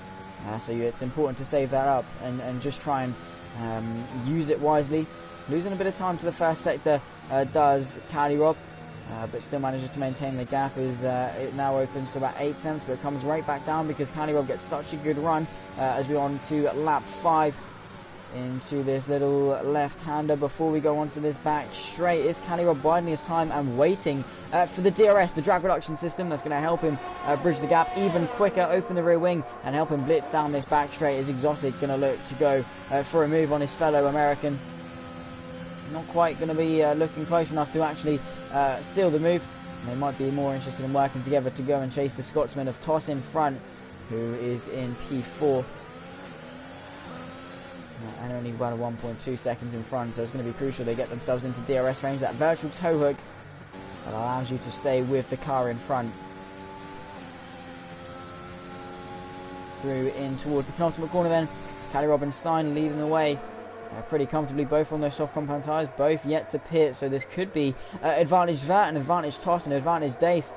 so it's important to save that up and just try and use it wisely. Losing a bit of time to the first sector does Cali Rob, but still manages to maintain the gap. It now opens to about 8 cents, but it comes right back down because Cali Rob gets such a good run as we on to lap 5 into this little left-hander before we go on to this back straight. Is Cali Rob biding his time and waiting for the DRS, the drag reduction system, that's going to help him bridge the gap even quicker, open the rear wing and help him blitz down this back straight? Is Exotic going to look to go for a move on his fellow American? Not quite going to be looking close enough to actually seal the move. They might be more interested in working together to go and chase the Scotsman of Toss in front, who is in P4 and only about 1.2 seconds in front, so it's going to be crucial they get themselves into DRS range. That virtual tow hook that allows you to stay with the car in front. Through in towards the penultimate corner then, Cali Rob and Stein leading the way pretty comfortably, both on those soft compound tyres, both yet to pit, so this could be advantage Vert and advantage Toss and advantage Dace,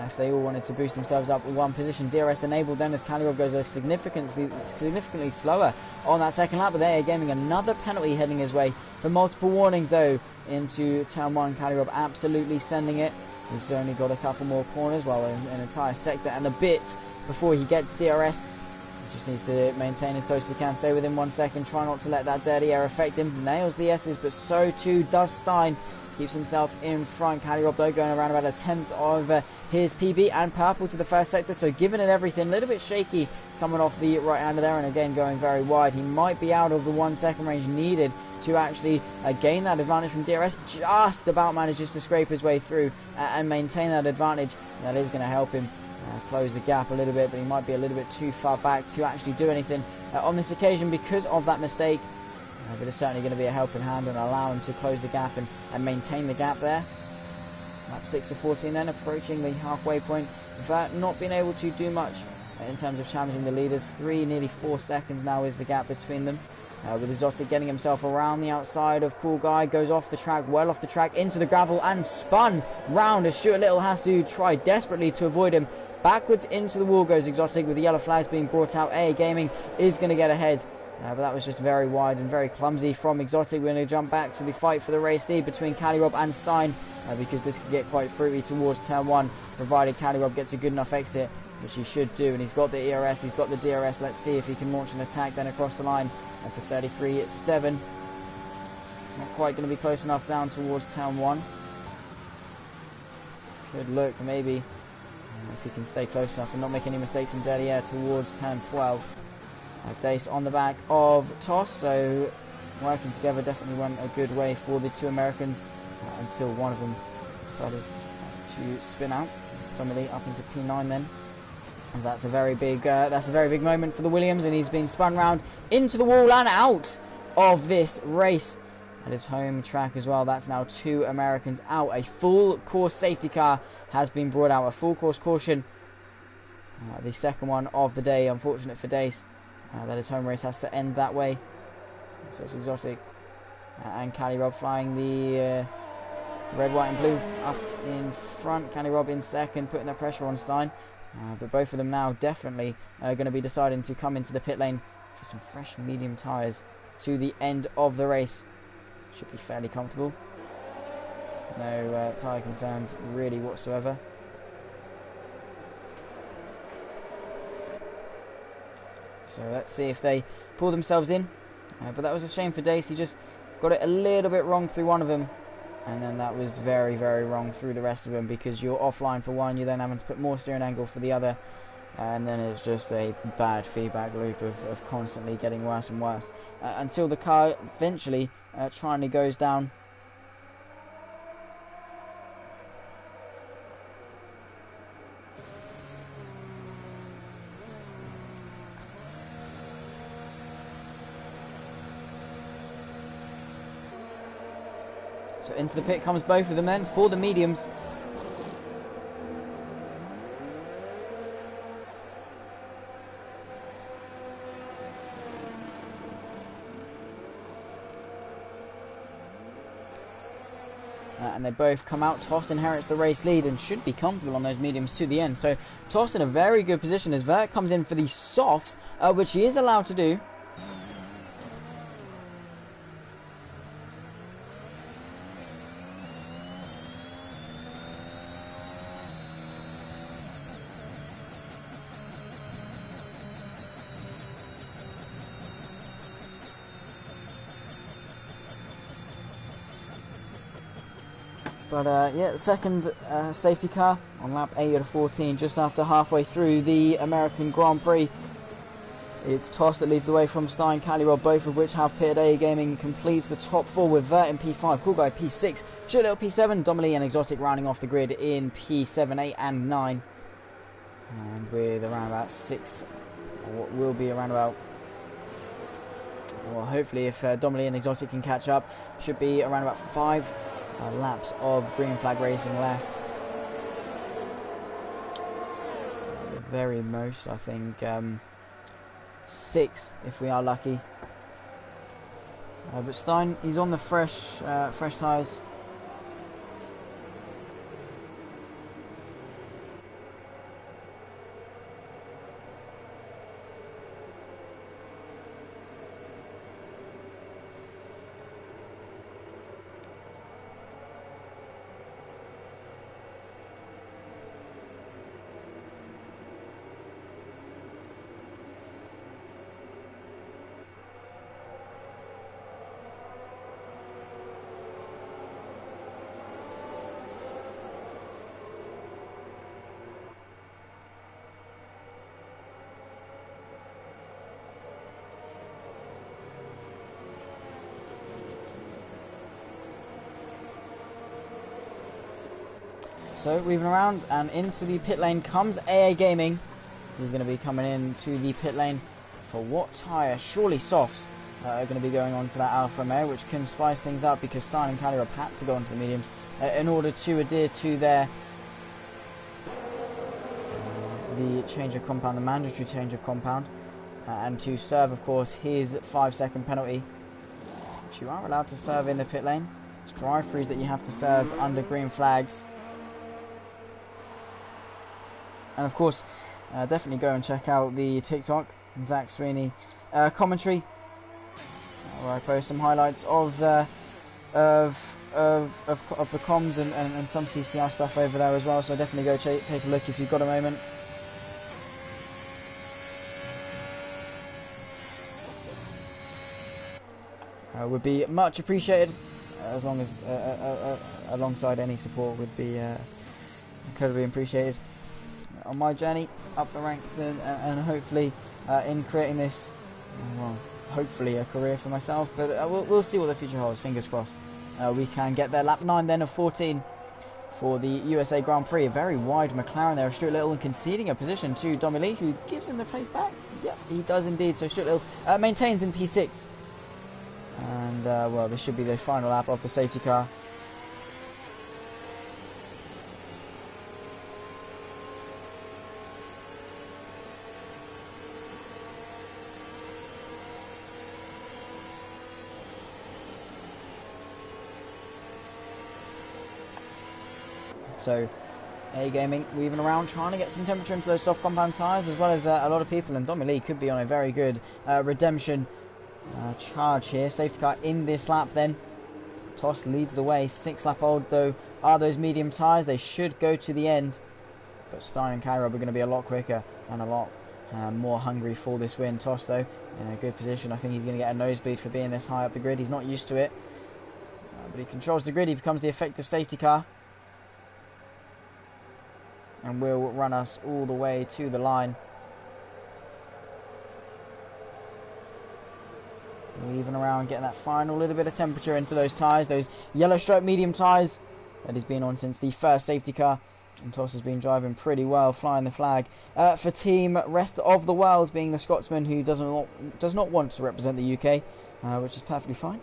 if they all wanted to boost themselves up with one position. DRS enabled then as Kalirov goes significantly slower on that second lap, but they're gaming another penalty heading his way for multiple warnings though into turn 1. Kalirov absolutely sending it. He's only got a couple more corners, well, an entire sector and a bit before he gets DRS. He just needs to maintain as close as he can, stay within 1 second, try not to let that dirty air affect him. Nails the S's, but so too does Stein. Keeps himself in front. Kalirov though going around about 1/10 of his PB, and purple to the first sector, so giving it everything. A little bit shaky coming off the right hander there, and again going very wide. He might be out of the 1 second range needed to actually gain that advantage from DRS. Just about manages to scrape his way through and maintain that advantage. That is going to help him close the gap a little bit, but he might be a little bit too far back to actually do anything on this occasion because of that mistake. But it's certainly going to be a helping hand and allow him to close the gap and maintain the gap there. Lap 6 of 14 then, approaching the halfway point. Without not being able to do much in terms of challenging the leaders. Nearly 4 seconds now is the gap between them. With Exotic getting himself around the outside of Cool Guy, goes off the track, well off the track, into the gravel and spun round as Stuart Little has to try desperately to avoid him. Backwards into the wall goes Exotic with the yellow flags being brought out. AA Gaming is going to get ahead. But that was just very wide and very clumsy from Exotic. We're going to jump back to the fight for the race lead between Kalirov and Stein, because this could get quite fruity towards turn 1, provided Kalirov gets a good enough exit, which he should do. And he's got the ERS, he's got the DRS. Let's see if he can launch an attack then across the line. That's a 33.7. Not quite going to be close enough down towards turn 1. Could look maybe if he can stay close enough and not make any mistakes in dirty air towards turn 12. Dace on the back of Toss, so working together definitely went a good way for the two Americans until one of them decided to spin out, Donnelly up into P9 then. And that's a very big moment for the Williams, and he's been spun round into the wall and out of this race at his home track as well. That's now 2 Americans out. A full course safety car has been brought out, a full course caution, the second one of the day. Unfortunate for Dace that his home race has to end that way. So it's Exotic and Kalirov flying the red, white and blue up in front. Kalirov in second, putting the pressure on Stein. But both of them now definitely going to be deciding to come into the pit lane for some fresh medium tyres to the end of the race. Should be fairly comfortable. No tyre concerns really whatsoever. So let's see if they pull themselves in. But that was a shame for Dace. He just got it a little bit wrong through one of them. And then that was very, very wrong through the rest of them, because you're offline for one, you're then having to put more steering angle for the other. And then it's just a bad feedback loop of constantly getting worse and worse. Until the car eventually finally goes down. So into the pit comes both of them then for the mediums. And they both come out. Toss inherits the race lead and should be comfortable on those mediums to the end. So Toss in a very good position as Vert comes in for the softs, which he is allowed to do. But yeah, the second safety car on lap 8 of 14, just after halfway through the American Grand Prix. It's Toss that leads the way from Stein, Kalirov, both of which have pitted. AA Gaming completes the top 4 with Vert in P5, Cool Guy P6, Stuart Little P7, Domely and Exotic rounding off the grid in P7, 8 and 9. And with around about 6, or what will be around about, well, hopefully if Domely and Exotic can catch up, should be around about 5 laps of green flag racing left. The very most, I think, 6 if we are lucky. But Stein, he's on the fresh tyres. So weaving around, and into the pit lane comes AA Gaming. He's going to be coming into the pit lane for what tyre? Surely softs are going to be going on to that Alfa Romeo, which can spice things up because Stein and Callirop had to go onto the mediums in order to adhere to their the change of compound, the mandatory change of compound, and to serve, of course, his 5-second penalty, which you are allowed to serve in the pit lane. It's drive-throughs that you have to serve under green flags. And of course, definitely go and check out the TikTok, Zach Sweeney commentary, where I post some highlights of the comms and some CCR stuff over there as well. So definitely go take a look if you've got a moment. Would be much appreciated, as long as alongside any support would be incredibly appreciated on my journey up the ranks, and hopefully in creating this, well, hopefully a career for myself. But we'll see what the future holds. Fingers crossed. We can get there. Lap 9 then of 14 for the USA Grand Prix. A very wide McLaren there of Stuart Little, and conceding a position to Domi Lee, who gives him the place back. Yep, he does indeed. So Stuart Little maintains in P6. And well, this should be the final lap of the safety car. So A Gaming weaving around, trying to get some temperature into those soft compound tyres, as well as a lot of people, and Domi Lee could be on a very good redemption charge here. Safety car in this lap then. Toss leads the way. 6 lap old though are those medium tyres. They should go to the end, but Stein and Callirop are going to be a lot quicker and a lot more hungry for this win. Toss though in a good position. I think he's going to get a nosebleed for being this high up the grid. He's not used to it, but he controls the grid. He becomes the effective safety car and will run us all the way to the line. Weaving around, getting that final little bit of temperature into those tyres, those yellow stripe medium tyres that he's been on since the first safety car. And Toss has been driving pretty well, flying the flag for Team Rest of the World, being the Scotsman who does not want to represent the UK, which is perfectly fine.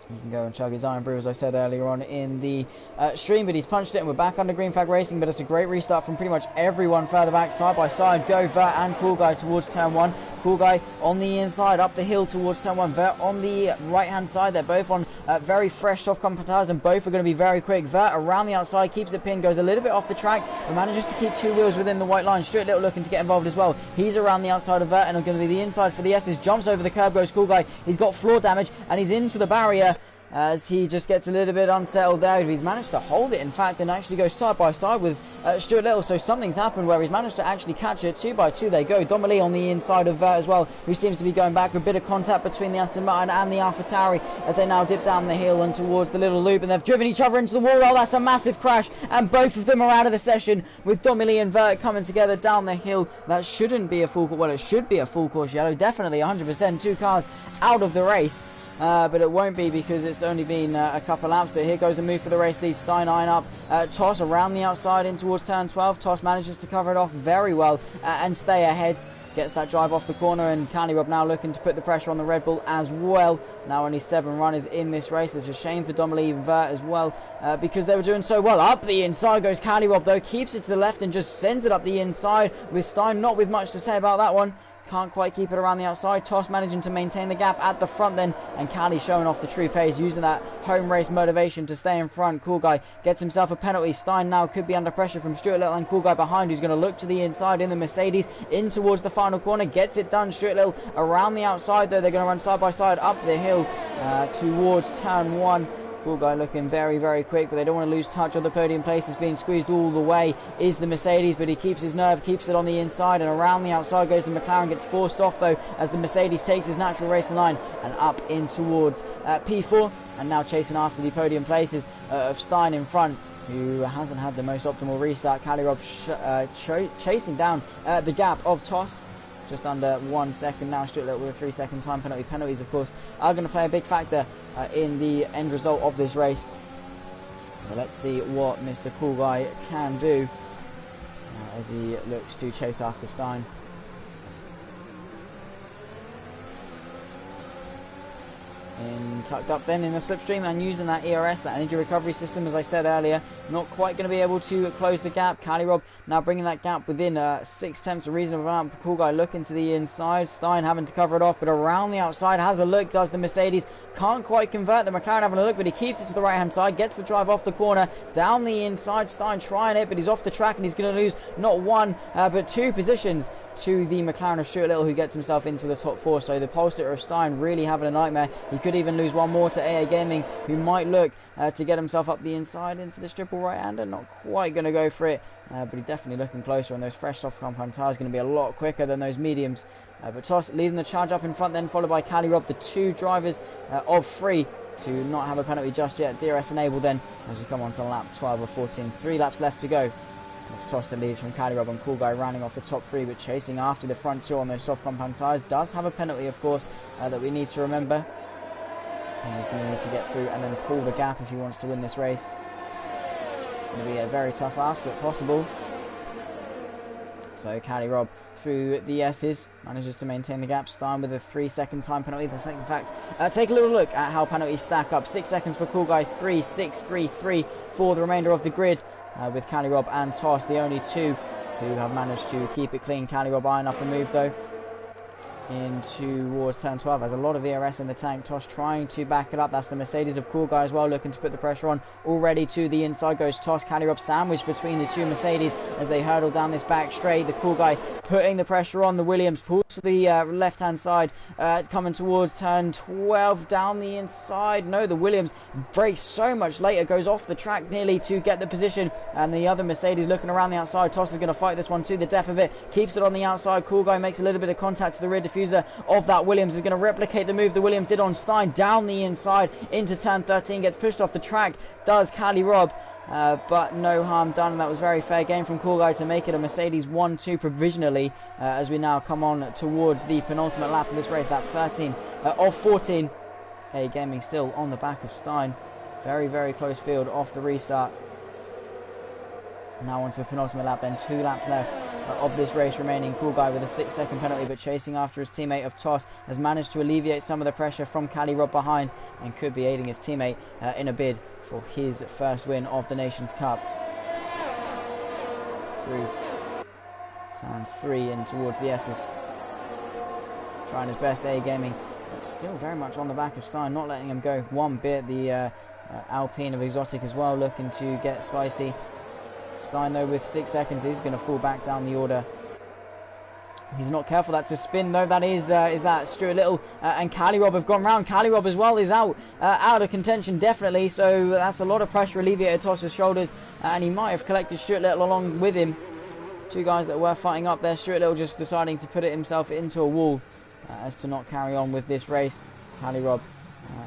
You can go and chug his Iron Brew, as I said earlier on in the stream, but he's punched it and we're back under green flag racing. But it's a great restart from pretty much everyone further back, side by side. Go Vert and Cool Guy towards turn 1. Cool Guy on the inside, up the hill towards turn 1. Vert on the right hand side. They're both on very fresh soft compound tyres, and both are going to be very quick. Vert around the outside, keeps it pinned, goes a little bit off the track, and manages to keep 2 wheels within the white line. Stuart Little looking to get involved as well. He's around the outside of Vert and going to be the inside for the S's. Jumps over the curb, goes Cool Guy. He's got floor damage and he's into the barrier, as he just gets a little bit unsettled there. He's managed to hold it, in fact, and actually go side by side with Stuart Little. So something's happened where he's managed to actually catch it. 2 by 2 they go. Domi Lee on the inside of Vert as well, who seems to be going back. A bit of contact between the Aston Martin and the AlphaTauri as they now dip down the hill and towards the little loop, and they've driven each other into the wall. Oh, that's a massive crash, and both of them are out of the session, with Domi Lee and Vert coming together down the hill. That shouldn't be a full course. Well, it should be a full course yellow, definitely 100%. 2 cars out of the race. But it won't be because it's only been a couple laps. But here goes the move for the race lead. Stein eyeing up Toss around the outside in towards turn 12. Toss manages to cover it off very well and stay ahead. Gets that drive off the corner, and Callirop now looking to put the pressure on the Red Bull as well. Now only 7 runners in this race. It's a shame for Domi Lee and Vert as well, because they were doing so well. Up the inside goes Callirop though, keeps it to the left and just sends it up the inside, with Stein not with much to say about that one. Can't quite keep it around the outside. Toss managing to maintain the gap at the front then, and Callie showing off the true pace, using that home race motivation to stay in front. Cool Guy gets himself a penalty. Stein now could be under pressure from Stuart Little and Cool Guy behind, who's going to look to the inside in the Mercedes, in towards the final corner. Gets it done. Stuart Little around the outside though. They're going to run side by side up the hill towards turn 1. Cool Guy looking very, very quick, but they don't want to lose touch of the podium places. Being squeezed all the way is the Mercedes, but he keeps his nerve, keeps it on the inside, and around the outside goes the McLaren. Gets forced off though as the Mercedes takes his natural racing line and up in towards P4, and now chasing after the podium places of Stein in front, who hasn't had the most optimal restart. Callirop chasing down the gap of Toss. Just under 1 second now. Stuart Little with a 3-second time penalty. Penalties, of course, are going to play a big factor in the end result of this race. But let's see what Mr. Cool Guy can do as he looks to chase after Stein. Tucked up then in the slipstream and using that ERS, that energy recovery system, as I said earlier, not quite going to be able to close the gap. Calirob now bringing that gap within 6/10, a reasonable amount. Cool Guy looking to the inside, Stein having to cover it off, but around the outside has a look, does the Mercedes, can't quite convert. The McLaren having a look, but he keeps it to the right hand side, gets the drive off the corner, down the inside. Stein trying it, but he's off the track and he's going to lose not one but two positions to the McLaren of Stuart Little, who gets himself into the top four. So the pole sitter of Stein really having a nightmare. He could even lose one more to AA Gaming, who might look to get himself up the inside into this triple right-hander. Not quite going to go for it, but he's definitely looking closer, and those fresh soft compound tyres going to be a lot quicker than those mediums. But Toss leading the charge up in front, then followed by Calirob, the two drivers of three to not have a penalty just yet. DRS enabled then as we come on to lap 12 of 14. 3 laps left to go. It's Toss that leads from Calirob, and Cool Guy rounding off the top three, but chasing after the front two on those soft compound tyres. Does have a penalty, of course, that we need to remember. And he's going to need to get through and then pull the gap if he wants to win this race. It's going to be a very tough ask, but possible. So Calirob through the S's manages to maintain the gap. Stein with a 3-second time penalty. In fact, take a little look at how penalties stack up. 6 seconds for Cool Guy, 3, 6, 3, 3 for the remainder of the grid. With Calirob and Toss, the only two who have managed to keep it clean. Calirob eyeing up a move though in towards turn 12, has a lot of ERS in the tank. Tosh trying to back it up. That's the Mercedes of Cool Guy as well, looking to put the pressure on. Already to the inside goes Tosh. Calirob sandwiched between the two Mercedes as they hurdle down this back straight. The Cool Guy putting the pressure on. The Williams pulls to the left hand side, coming towards turn 12 down the inside. No, the Williams brakes so much later, goes off the track nearly to get the position, and the other Mercedes looking around the outside. Tosh is going to fight this one to the death of it, keeps it on the outside. Cool Guy makes a little bit of contact to the rear diffuser of that Williams, is going to replicate the move the Williams did on Stein down the inside into turn 13, gets pushed off the track, does Calirob, but no harm done, and that was very fair game from Cool Guy to make it a Mercedes 1-2 provisionally, as we now come on towards the penultimate lap of this race, lap 13 of 14. Hey, Gaming still on the back of Stein, very, very close field off the restart. Now onto the penultimate lap, then 2 laps left of this race remaining. Cool Guy with a 6-second penalty, but chasing after his teammate of Toss, has managed to alleviate some of the pressure from Calirob behind, and could be aiding his teammate in a bid for his first win of the Nations Cup. Through turn 3 and towards the S's, trying his best. A Gaming, but still very much on the back of Stein, not letting him go one bit. The Alpine of Exotic as well looking to get spicy. Stein though with 6 seconds is going to fall back down the order. He's not careful. That's a spin though. That is that Stuart Little and Calirob have gone round. Calirob as well is out of contention definitely. So that's a lot of pressure alleviated Toss's shoulders, and he might have collected Stuart Little along with him. Two guys that were fighting up there. Stuart Little just deciding to put it himself into a wall as to not carry on with this race. Calirob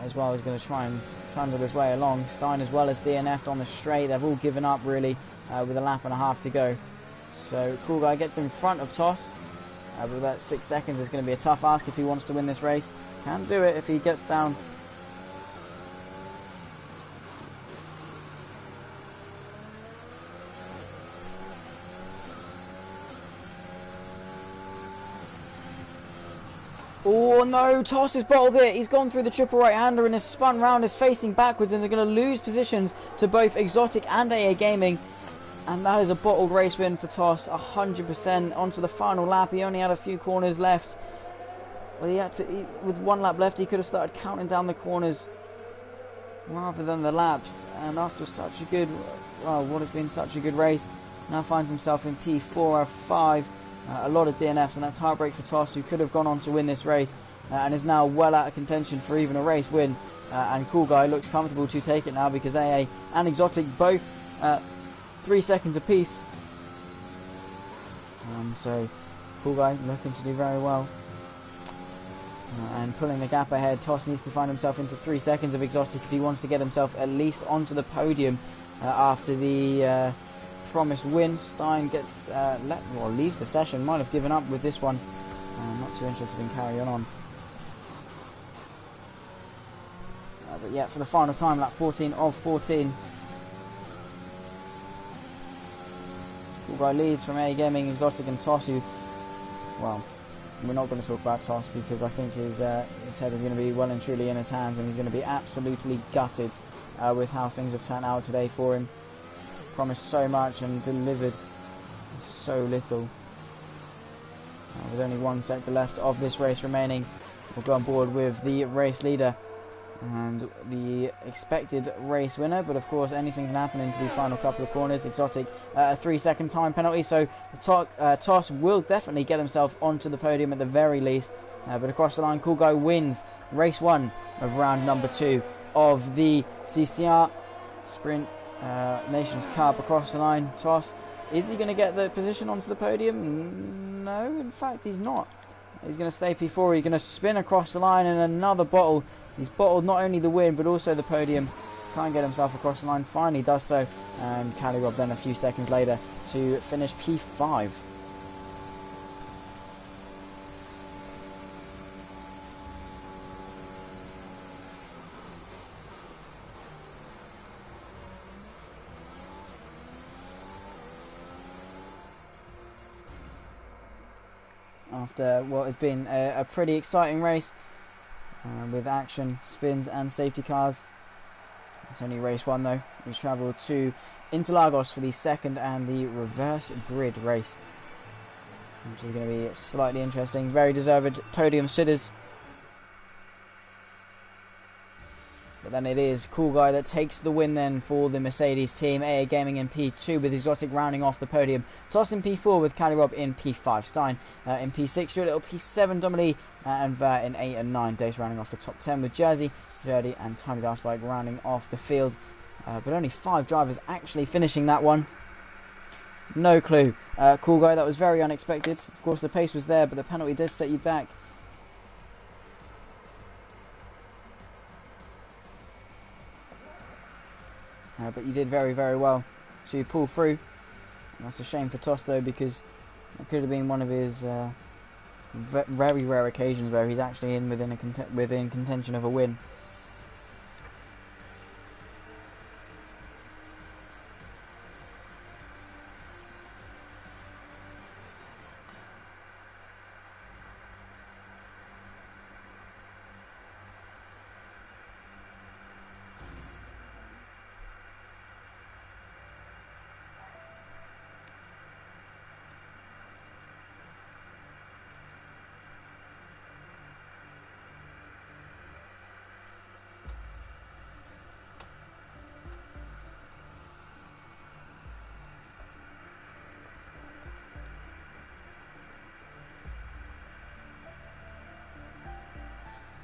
as well is going to try and trundle his way along. Stein as well as DNF'd on the straight. They've all given up really. With a lap and a half to go. So Cool Guy gets in front of Toss, but with that 6 seconds is going to be a tough ask if he wants to win this race. Can do it if he gets down. Oh no, Toss has bottled it. He's gone through the triple right-hander and is spun round, is facing backwards, and they're going to lose positions to both Exotic and AA Gaming. And that is a bottled race win for Toss, 100%. Onto the final lap. He only had a few corners left. Well, with 1 lap left, he could have started counting down the corners rather than the laps. And after such a good, well, what has been such a good race, now finds himself in P4 F5. A lot of DNFs, and that's heartbreak for Toss, who could have gone on to win this race, and is now well out of contention for even a race win. And Cool Guy looks comfortable to take it now, because AA and Exotic both 3 seconds apiece. So Cool Guy looking to do very well, and pulling the gap ahead. Toss needs to find himself into 3 seconds of Exotic if he wants to get himself at least onto the podium after the promised win. Stein gets leaves the session. Might have given up with this one. Not too interested in carrying on. But yeah, for the final time, lap 14 of 14. Cool Guy leads from A Gaming, Exotic and Toss, who, well, we're not going to talk about Toss because I think his head is going to be well and truly in his hands, and he's going to be absolutely gutted with how things have turned out today for him. Promised so much and delivered so little. With only one sector left of this race remaining, we'll go on board with the race leader and the expected race winner, but of course anything can happen into these final couple of corners. Exotic, a 3-second time penalty, so Toss will definitely get himself onto the podium at the very least, but across the line, Cool Guy wins race 1 of round number 2 of the CCR Sprint Nations Cup. Across the line, Toss, is he going to get the position onto the podium? No, in fact he's not. He's going to stay P4, he's going to spin across the line, and another bottle. He's bottled not only the win but also the podium. Can't get himself across the line, finally does so, and Cali Rob then a few seconds later to finish P5. After what has been a pretty exciting race with action, spins and safety cars. It's only race 1 though. We travel to Interlagos for the second and the reverse grid race, which is going to be slightly interesting. Very deserved podium sitters. But then it is Cool Guy that takes the win then for the Mercedes team. AA Gaming in P2 with Exotic rounding off the podium. Toss in P4 with Cali Rob in P5. Stein in P6. Stuart Little P7. Dominique and Ver in 8 and 9. Dace rounding off the top 10 with Jersey, Jurdy and Tiny Dice Bike rounding off the field. But only 5 drivers actually finishing that one. No clue. Cool Guy, that was very unexpected. Of course the pace was there, but the penalty did set you back. But you did very, very well to pull through. And that's a shame for Toss though, because it could have been one of his very rare occasions where he's actually in within contention of a win.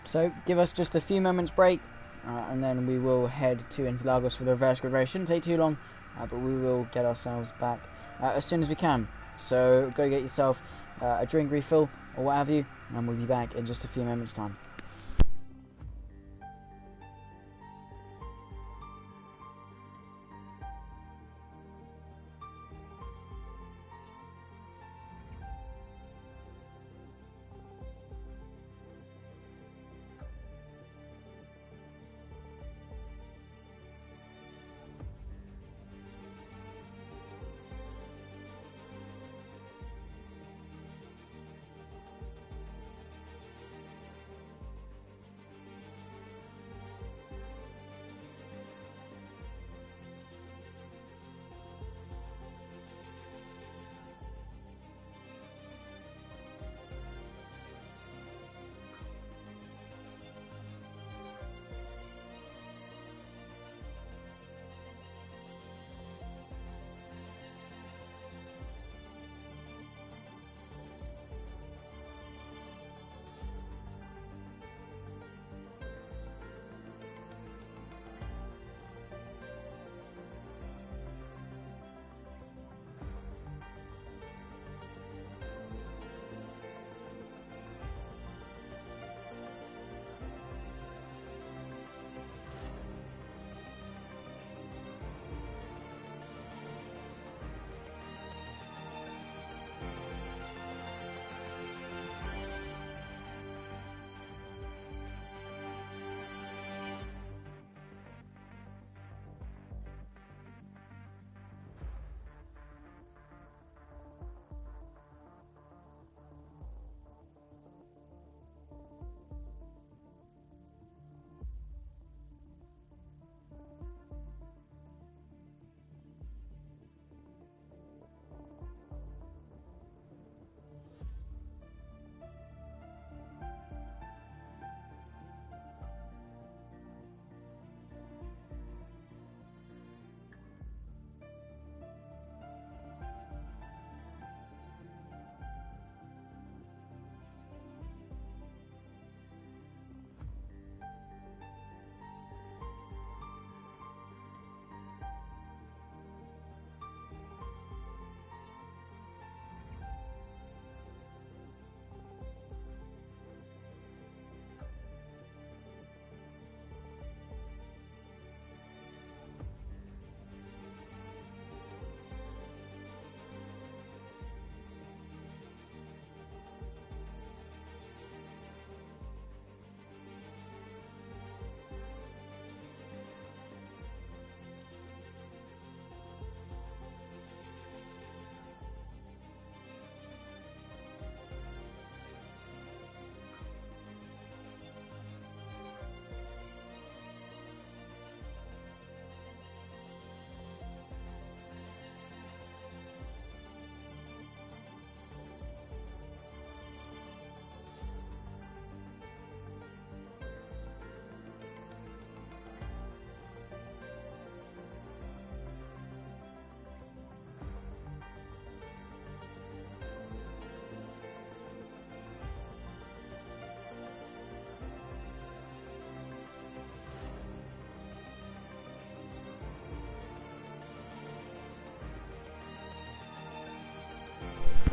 So give us just a few moments break, and then we will head to Interlagos for the reverse grid race. Shouldn't take too long, but we will get ourselves back as soon as we can. So go get yourself a drink refill or what have you, and we'll be back in just a few moments time.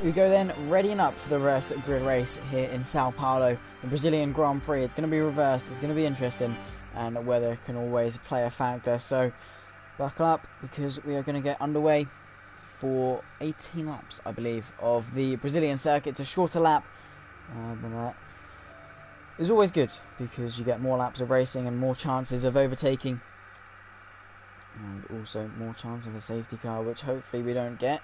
We go then, readying up for the reverse grid race here in Sao Paulo, the Brazilian Grand Prix. It's going to be reversed, it's going to be interesting, and weather can always play a factor. So buckle up, because we are going to get underway for 18 laps, I believe, of the Brazilian circuit. It's a shorter lap, but that is always good, because you get more laps of racing and more chances of overtaking, and also more chance of a safety car, which hopefully we don't get.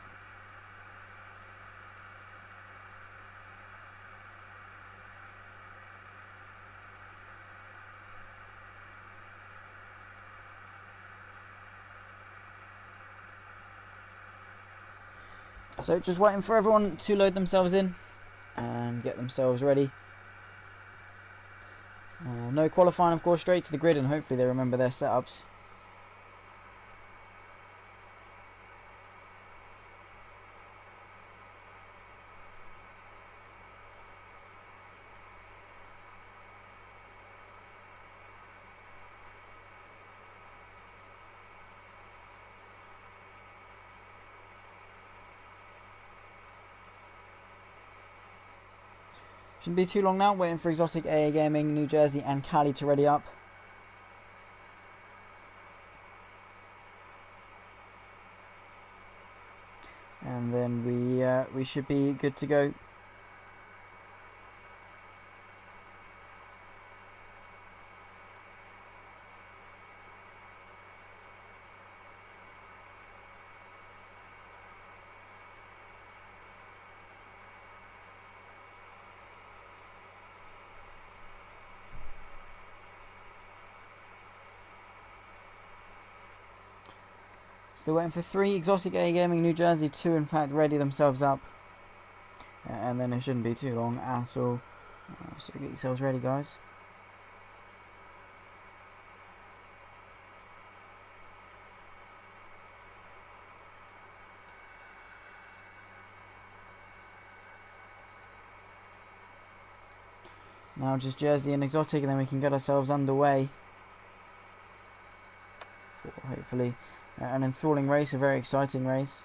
So just waiting for everyone to load themselves in and get themselves ready. No qualifying, of course, straight to the grid, and hopefully they remember their setups. Shouldn't be too long now, waiting for Exotic AA Gaming, New Jersey and Cali to ready up. And then we should be good to go. Still waiting for 3, Exotic A Gaming, New Jersey 2, in fact, ready themselves up. And then it shouldn't be too long at all. So get yourselves ready, guys. Now just Jersey and Exotic, and then we can get ourselves underway for hopefully an enthralling race, a very exciting race.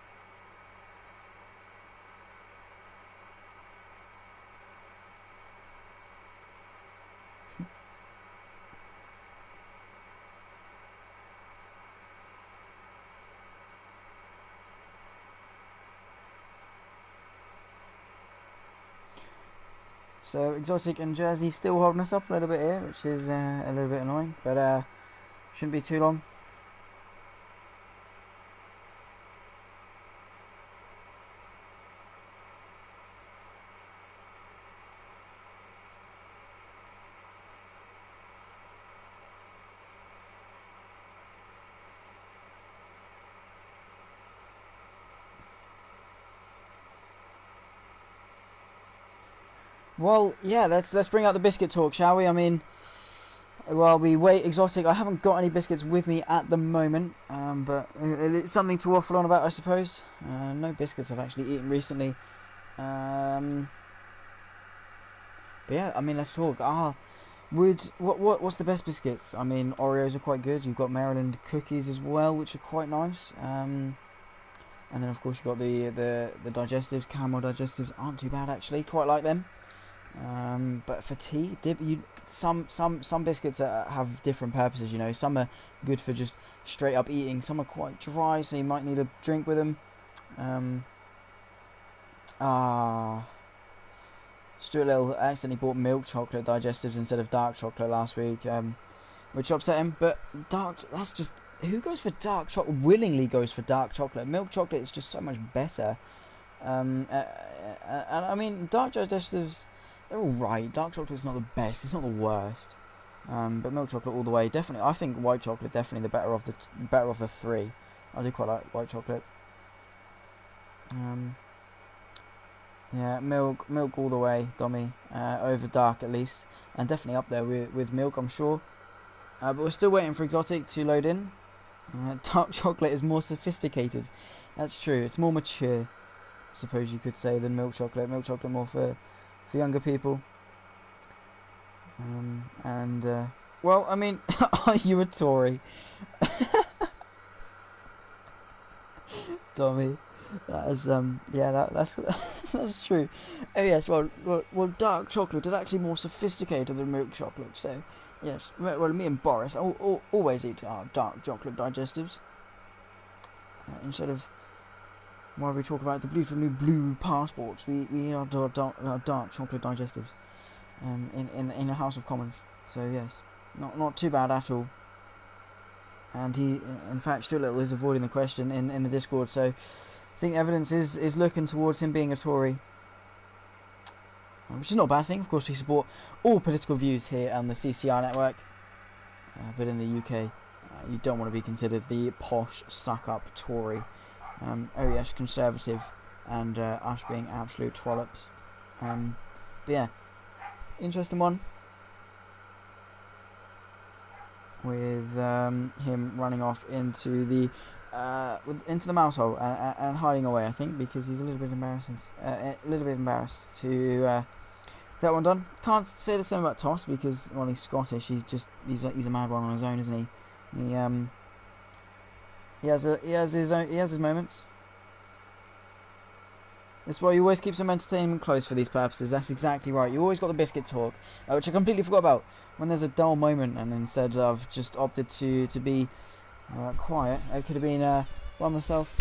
So Exotic and Jersey still holding us up a little bit here, which is a little bit annoying, but shouldn't be too long. Well, yeah, let's bring out the biscuit talk, shall we? I mean, while we wait Exotic, I haven't got any biscuits with me at the moment, but it's something to waffle on about, I suppose. No biscuits I've actually eaten recently. But yeah, I mean, let's talk. What's the best biscuits? I mean, Oreos are quite good. You've got Maryland cookies as well, which are quite nice. And then of course you've got the digestives. Camel digestives aren't too bad actually. Quite like them. But for tea, some biscuits have different purposes. You know, some are good for just straight up eating. Some are quite dry, so you might need a drink with them. Stuart Little accidentally bought milk chocolate digestives instead of dark chocolate last week, which upset him. But that's just, who goes for dark chocolate? Willingly goes for dark chocolate. Milk chocolate is just so much better. And I mean, dark digestives, they're alright. Dark chocolate is not the best, it's not the worst. But milk chocolate all the way. Definitely, I think white chocolate definitely the better of the three. I do quite like white chocolate. Yeah, milk all the way, Dommy. Over dark at least, and definitely up there with milk, I'm sure. But we're still waiting for Exotic to load in. Dark chocolate is more sophisticated. That's true. It's more mature, I suppose you could say, than milk chocolate. Milk chocolate more for younger people. Well, I mean, are you a Tory? Tommy. That is yeah, that's that's true. Oh yes, well, dark chocolate is actually more sophisticated than milk chocolate. So yes, well, me and Boris always eat our dark chocolate digestives instead of while we talk about the beautiful new blue passports. We eat our dark chocolate digestives in the House of Commons. So yes, not too bad at all. And he, in fact, Stuart Little is avoiding the question in the Discord. So I think evidence is looking towards him being a Tory, which is not a bad thing. Of course, we support all political views here on the CCR network, but in the UK, you don't want to be considered the posh, suck-up Tory. Oh yes, Conservative, and us being absolute twallops. But yeah, interesting one. With him running off into the mouse hole and hiding away, I think, because he's a little bit embarrassed to get that one done. Can't say the same about Toss because, well, he's Scottish. He's a mad one on his own, isn't he? He has his moments. That's why you always keep some entertainment close for these purposes. That's exactly right. You always got the biscuit talk, which I completely forgot about. When there's a dull moment, and instead I've just opted to be quiet. I could have been by myself.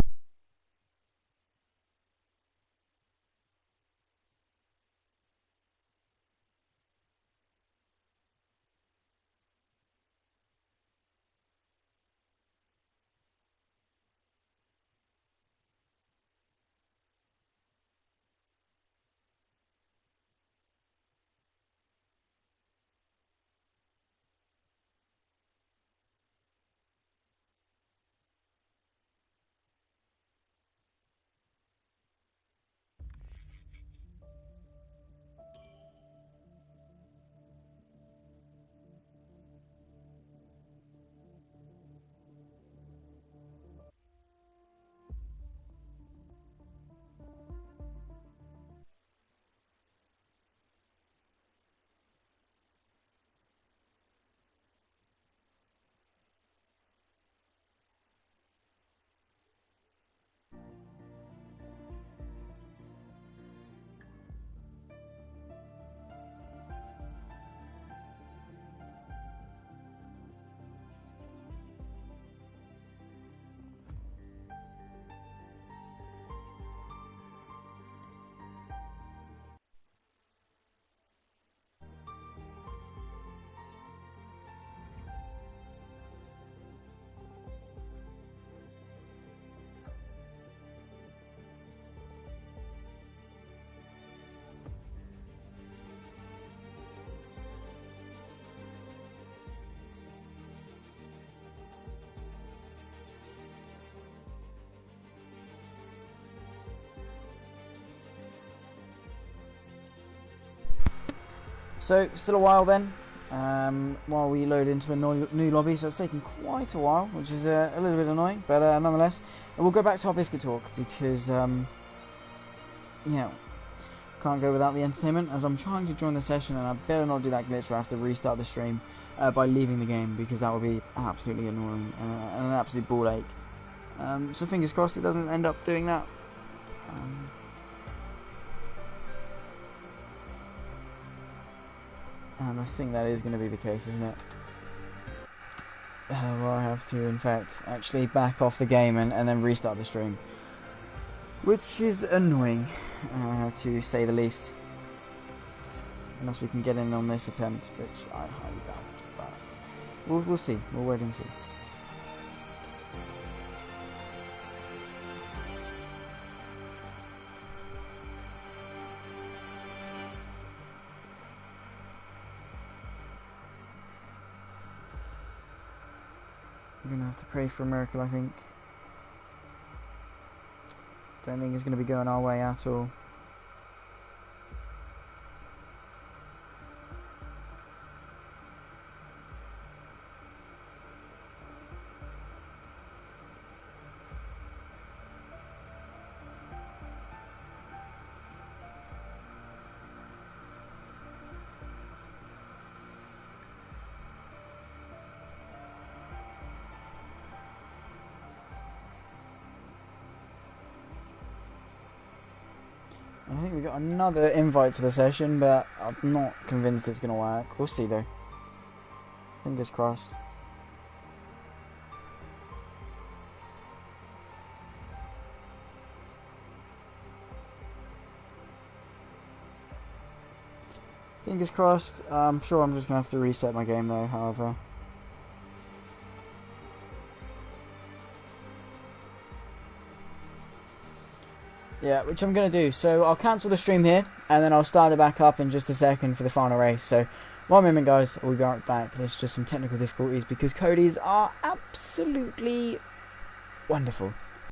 So still a while then, while we load into a new lobby. So it's taking quite a while, which is a little bit annoying, but nonetheless, we'll go back to our biscuit talk because yeah, can't go without the entertainment. As I'm trying to join the session, and I better not do that glitch where I have to restart the stream by leaving the game, because that would be absolutely annoying and an absolute ball ache. So fingers crossed it doesn't end up doing that. And I think that is going to be the case, isn't it? Well, I have to, in fact, actually back off the game and then restart the stream. Which is annoying, to say the least. Unless we can get in on this attempt, which I highly doubt. But we'll see. We'll wait and see. We're going to have to pray for a miracle, I think. Don't think it's going to be going our way at all. I think we got another invite to the session, but I'm not convinced it's going to work. We'll see though. Fingers crossed. Fingers crossed. I'm sure I'm just going to have to reset my game though, however. Yeah, which I'm going to do. So I'll cancel the stream here, and then I'll start it back up in just a second for the final race. So, 1 moment guys, we'll be right back. There's just some technical difficulties because Cody's are absolutely wonderful.